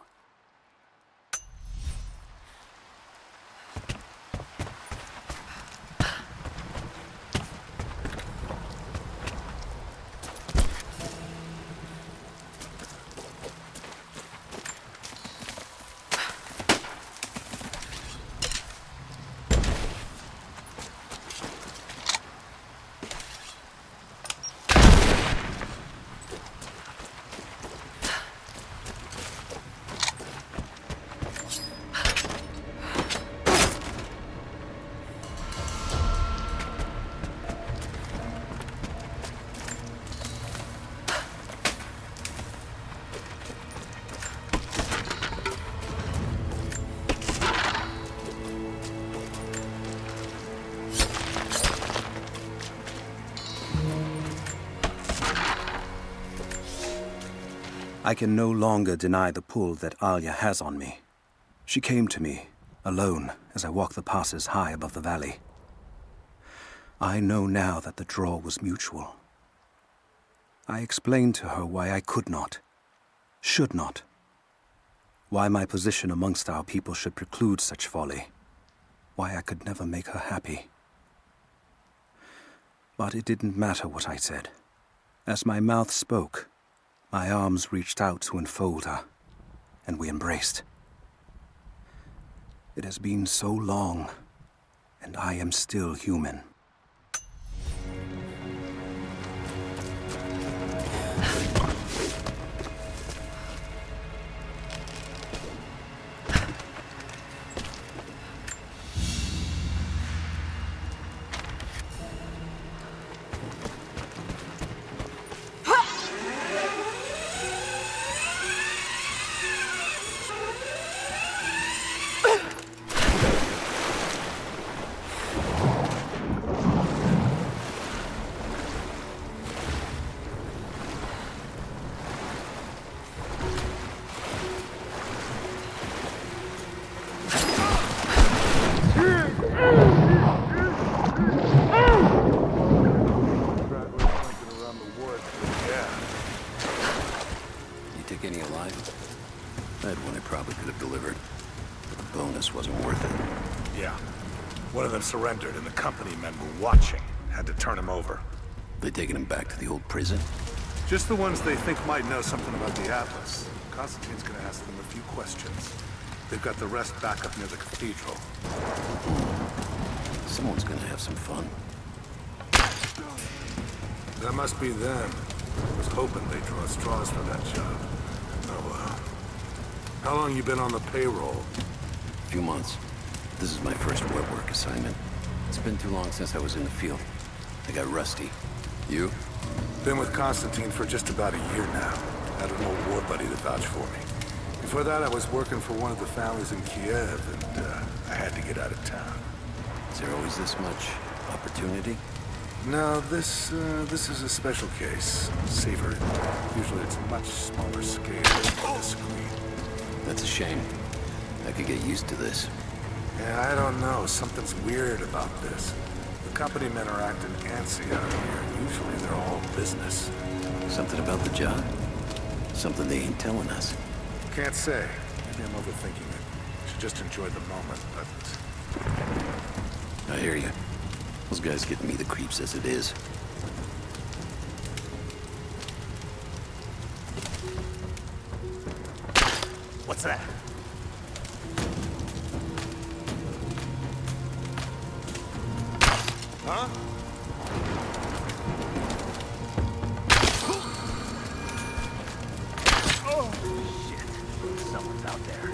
I can no longer deny the pull that Alia has on me. She came to me, alone, as I walked the passes high above the valley. I know now that the draw was mutual. I explained to her why I could not, should not, why my position amongst our people should preclude such folly, why I could never make her happy. But it didn't matter what I said. As my mouth spoke, my arms reached out to enfold her, and we embraced. It has been so long, and I am still human. Surrendered and the company men were watching. Had to turn him over. They taking him back to the old prison? Just the ones they think might know something about the Atlas. Constantine's gonna ask them a few questions. They've got the rest back up near the cathedral. Someone's gonna have some fun. That must be them. I was hoping they'd draw straws for that job. Oh well. How long you been on the payroll? A few months. This is my first web work assignment. It's been too long since I was in the field. I got rusty. You? Been with Constantine for just about a year now. Had an old war buddy to vouch for me. Before that, I was working for one of the families in Kiev, and I had to get out of town. Is there always this much opportunity? No, this is a special case. Savor it. Usually it's much smaller scale than this screen. That's a shame. I could get used to this. Yeah, I don't know. Something's weird about this. The company men are acting antsy out here. Usually they're all business. Something about the job? Something they ain't telling us. Can't say. Maybe I'm overthinking it. Should just enjoy the moment, but... I hear you. Those guys giving me the creeps as it is. What's that? Huh? Oh, shit. Someone's out there.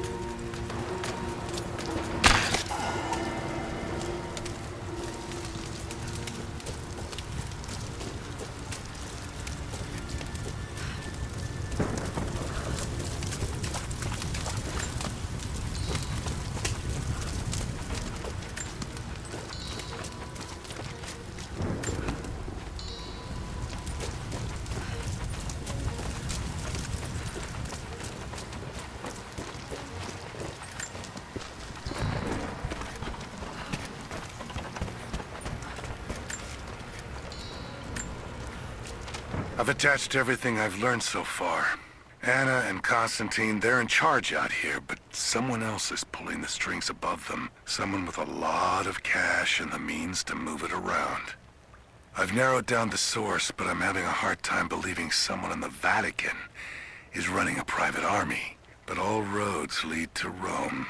I've attached everything I've learned so far. Anna and Constantine, they're in charge out here, but someone else is pulling the strings above them. Someone with a lot of cash and the means to move it around. I've narrowed down the source, but I'm having a hard time believing someone in the Vatican is running a private army. But all roads lead to Rome.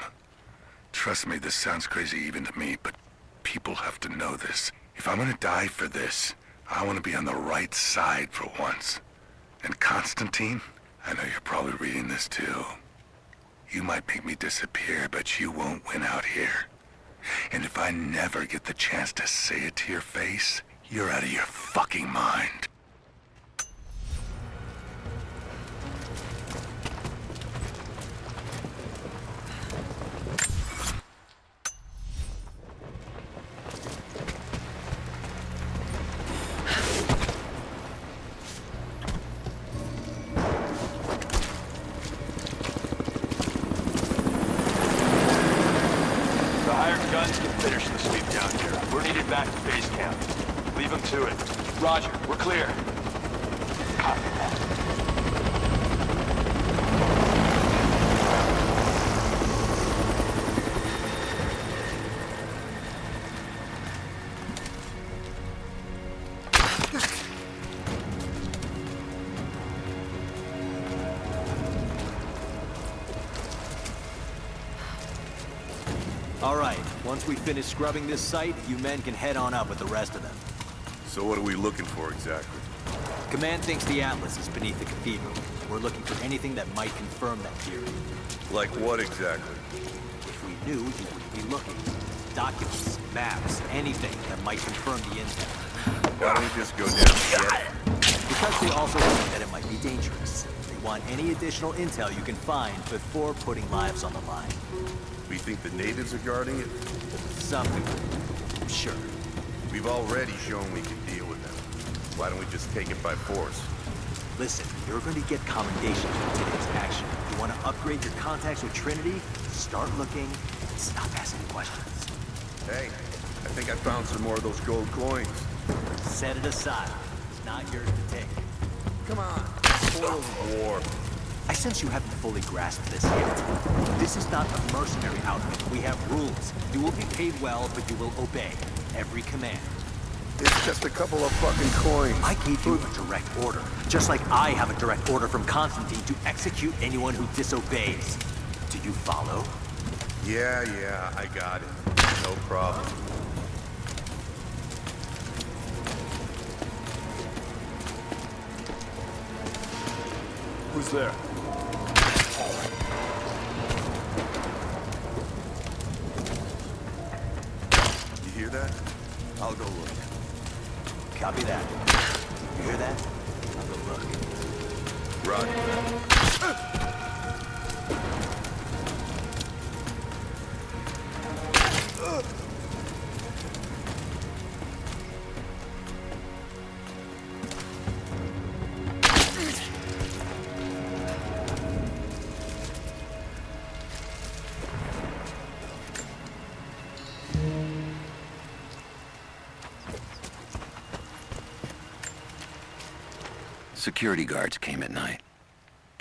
Trust me, this sounds crazy even to me, but people have to know this. If I'm gonna die for this, I want to be on the right side for once. And Constantine, I know you're probably reading this too. You might make me disappear, but you won't win out here. And if I never get the chance to say it to your face, you're out of your fucking mind. Back to base camp. Leave them to it. Roger, we're clear. Copy that. All right, once we finish scrubbing this site, you men can head on up with the rest of them. So what are we looking for exactly? Command thinks the Atlas is beneath the cathedral. We're looking for anything that might confirm that theory. Like what exactly? If we knew, you wouldn't be looking. Documents, maps, anything that might confirm the intel. Why don't we just go down and get it? Because they also think that it might be dangerous. They want any additional intel you can find before putting lives on the line. We think the natives are guarding it? Some people, sure. We've already shown we can deal with them. Why don't we just take it by force? Listen, you're going to get commendations for today's action. You want to upgrade your contacts with Trinity? Start looking and stop asking questions. Hey, I think I found some more of those gold coins. Set it aside. It's not yours to take. Come on, spoils of war. I sense you haven't fully grasped this yet. This is not a mercenary outfit. We have rules. You will be paid well, but you will obey every command. It's just a couple of fucking coins. I gave you a direct order, just like I have a direct order from Constantine to execute anyone who disobeys. Do you follow? Yeah, I got it. No problem. Who's there? You hear that? I'll go look. Copy that. You hear that? I'll go look. Roger. Security guards came at night.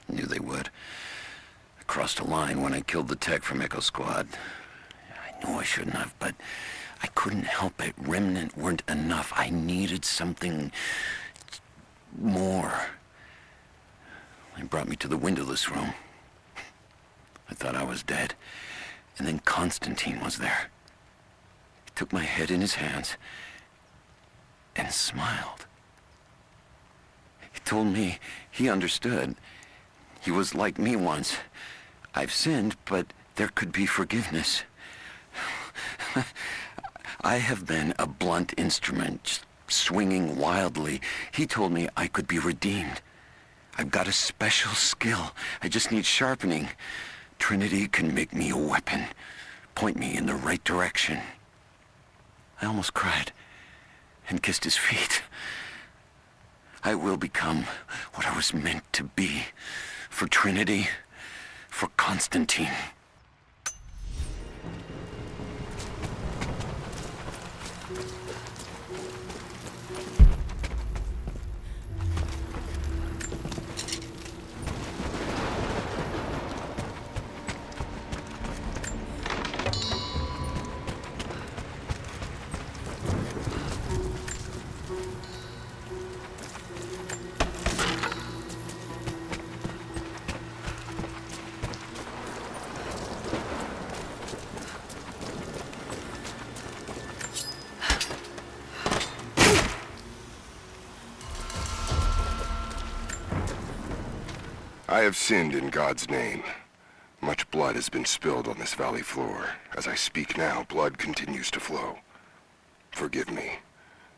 Knew they would. I crossed a line when I killed the tech from Echo Squad. I knew I shouldn't have, but I couldn't help it. Remnant weren't enough. I needed something more. They brought me to the windowless room. I thought I was dead. And then Constantine was there. He took my head in his hands and smiled. He told me he understood. He was like me once. I've sinned, but there could be forgiveness. I have been a blunt instrument, swinging wildly. He told me I could be redeemed. I've got a special skill. I just need sharpening. Trinity can make me a weapon, point me in the right direction. I almost cried and kissed his feet. I will become what I was meant to be. For Trinity, for Constantine. I have sinned in God's name. Much blood has been spilled on this valley floor. As I speak now, blood continues to flow. Forgive me.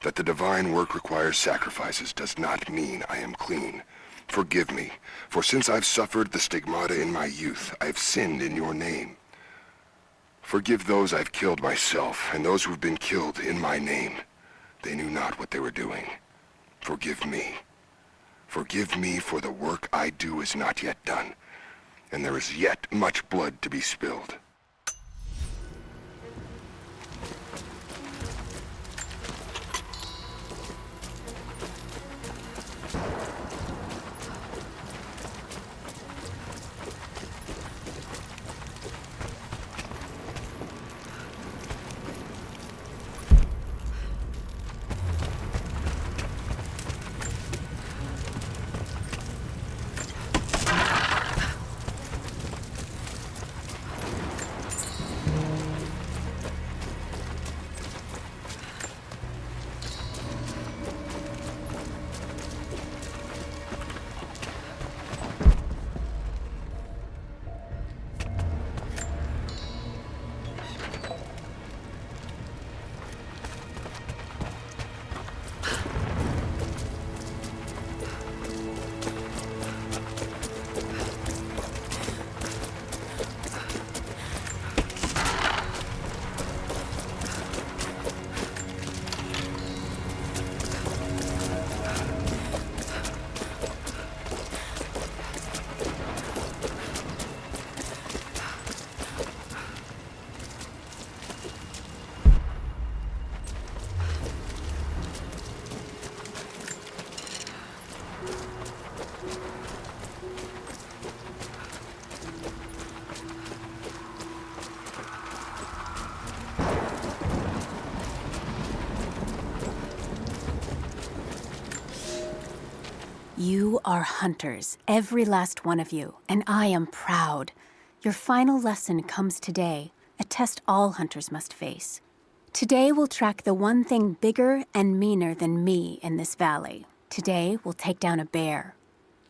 That the divine work requires sacrifices does not mean I am clean. Forgive me, for since I've suffered the stigmata in my youth, I've sinned in your name. Forgive those I've killed myself, and those who've been killed in my name. They knew not what they were doing. Forgive me. Forgive me, for the work I do is not yet done, and there is yet much blood to be spilled. You are hunters, every last one of you, and I am proud. Your final lesson comes today, a test all hunters must face. Today we'll track the one thing bigger and meaner than me in this valley. Today we'll take down a bear.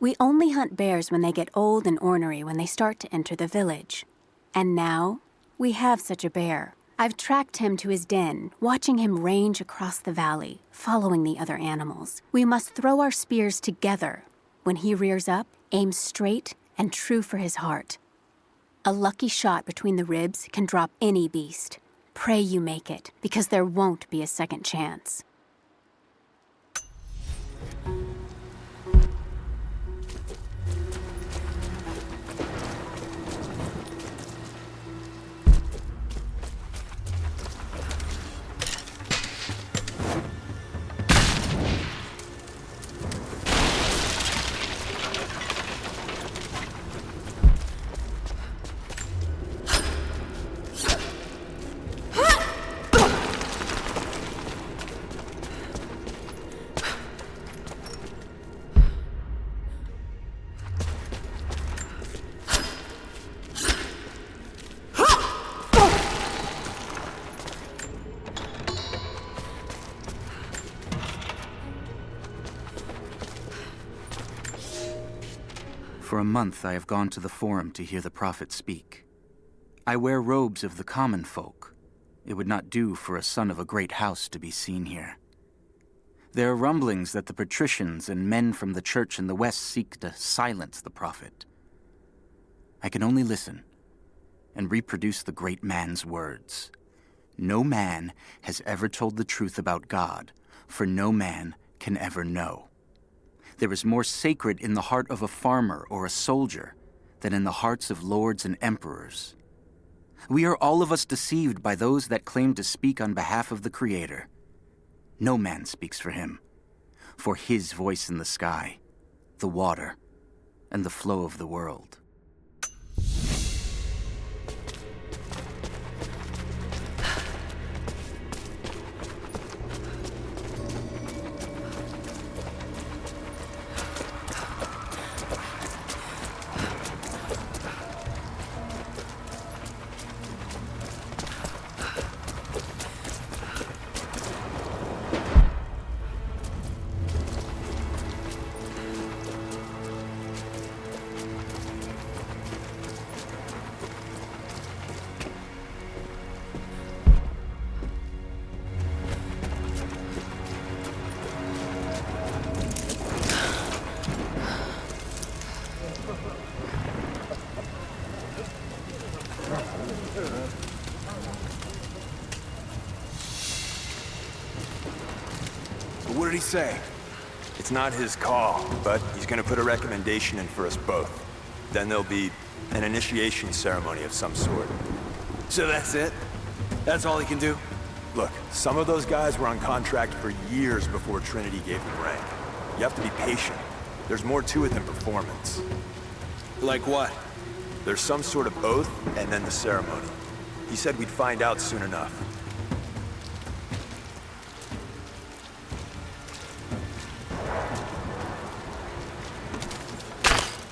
We only hunt bears when they get old and ornery when they start to enter the village. And now, we have such a bear. I've tracked him to his den, watching him range across the valley, following the other animals. We must throw our spears together. When he rears up, aim straight and true for his heart. A lucky shot between the ribs can drop any beast. Pray you make it, because there won't be a second chance. For a month I have gone to the Forum to hear the prophet speak. I wear robes of the common folk. It would not do for a son of a great house to be seen here. There are rumblings that the patricians and men from the church in the west seek to silence the prophet. I can only listen and reproduce the great man's words. No man has ever told the truth about God, for no man can ever know. There is more sacred in the heart of a farmer or a soldier than in the hearts of lords and emperors. We are all of us deceived by those that claim to speak on behalf of the Creator. No man speaks for him, for his voice in the sky, the water, and the flow of the world. What did he say? It's not his call, but he's gonna put a recommendation in for us both. Then there'll be an initiation ceremony of some sort. So that's it? That's all he can do? Look, some of those guys were on contract for years before Trinity gave them rank. You have to be patient. There's more to it than performance. Like what? There's some sort of oath, and then the ceremony. He said we'd find out soon enough.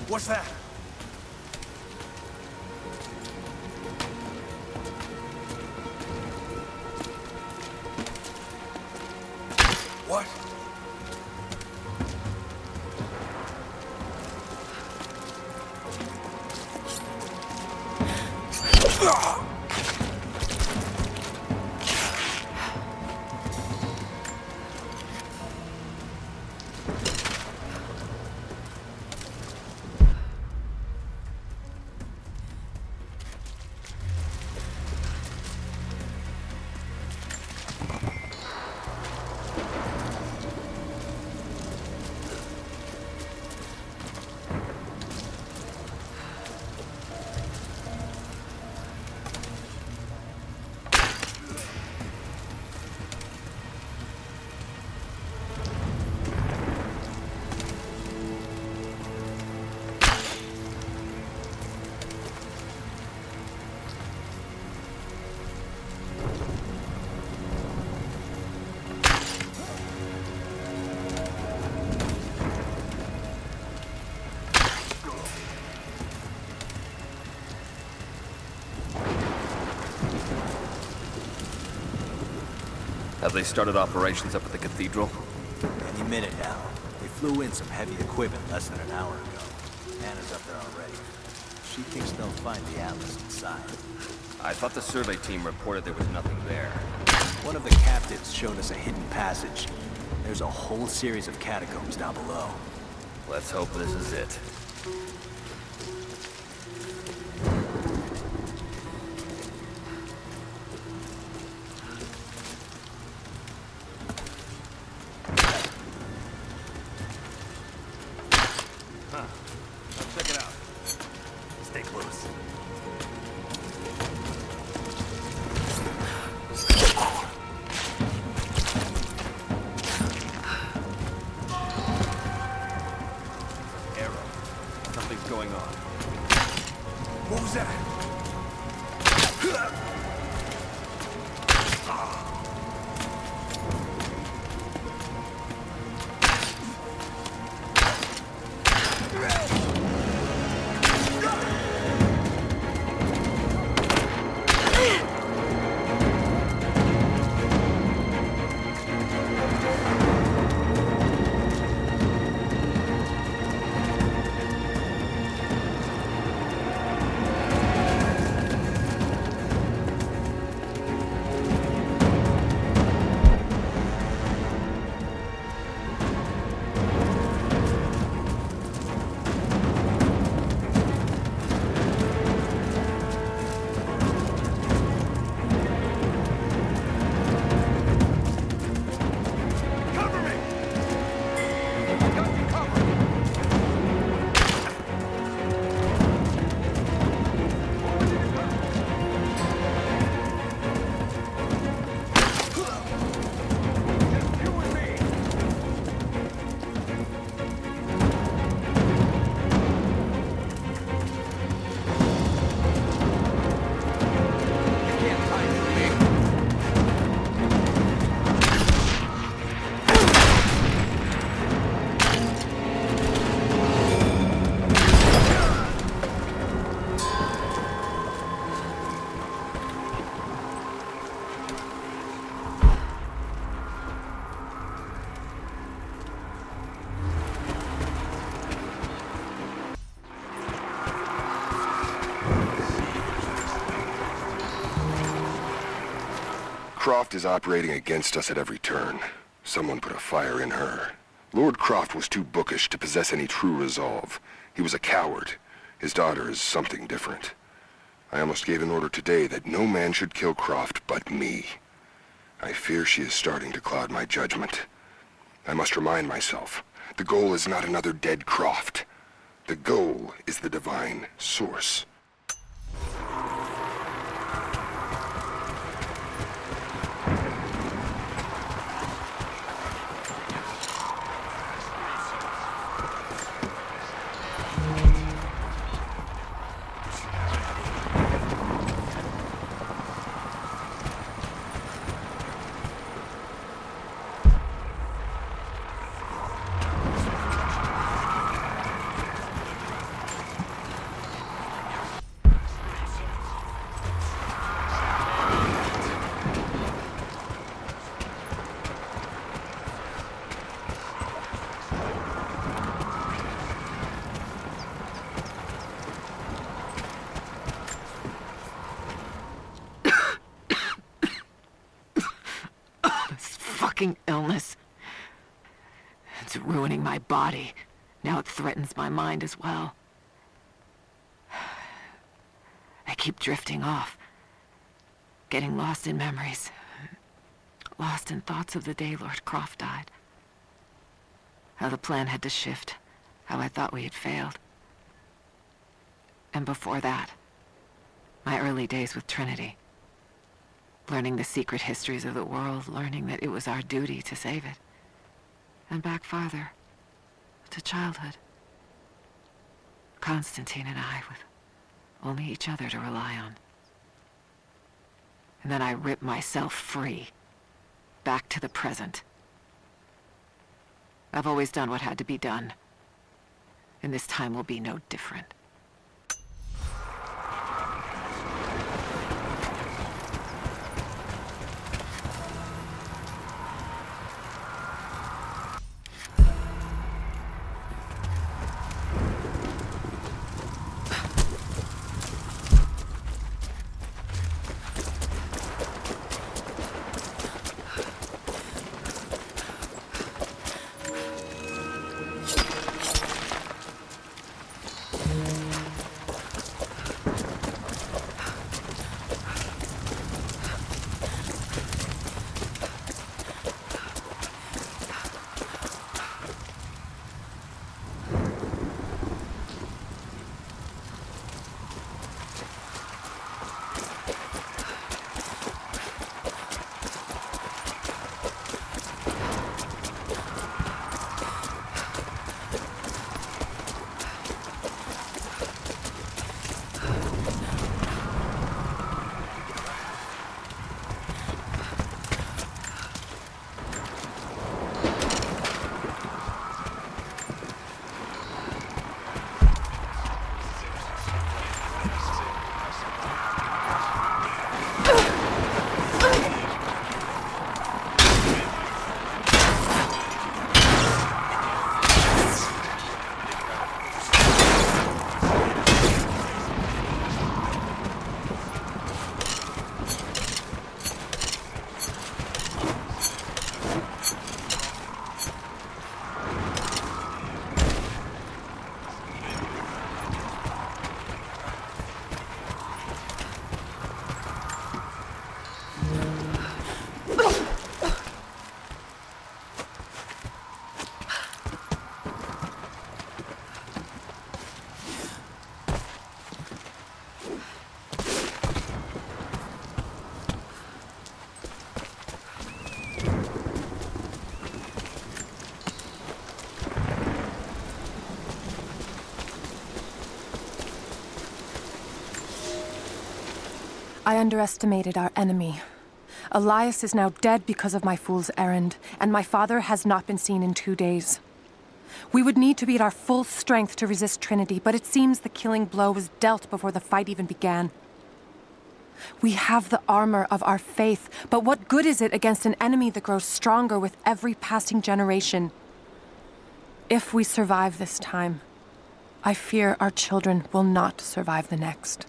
What's that? What? Have they started operations up at the cathedral? Any minute now. They flew in some heavy equipment less than an hour ago. Anna's up there already. She thinks they'll find the Atlas inside. I thought the survey team reported there was nothing there. One of the captives showed us a hidden passage. There's a whole series of catacombs down below. Let's hope this is it. Check it out. Stay close. Arrow. Something's going on. What was that? Croft is operating against us at every turn. Someone put a fire in her. Lord Croft was too bookish to possess any true resolve. He was a coward. His daughter is something different. I almost gave an order today that no man should kill Croft but me. I fear she is starting to cloud my judgment. I must remind myself, the goal is not another dead Croft. The goal is the divine source. Illness. It's ruining my body. Now it threatens my mind as well. I keep drifting off. Getting lost in memories. Lost in thoughts of the day Lord Croft died. How the plan had to shift. How I thought we had failed. And before that, my early days with Trinity. Learning the secret histories of the world, learning that it was our duty to save it. And back farther, to childhood. Constantine and I, with only each other to rely on. And then I ripped myself free, back to the present. I've always done what had to be done, and this time will be no different. I underestimated our enemy. Elias is now dead because of my fool's errand, and my father has not been seen in 2 days. We would need to be at our full strength to resist Trinity, but it seems the killing blow was dealt before the fight even began. We have the armor of our faith, but what good is it against an enemy that grows stronger with every passing generation? If we survive this time, I fear our children will not survive the next.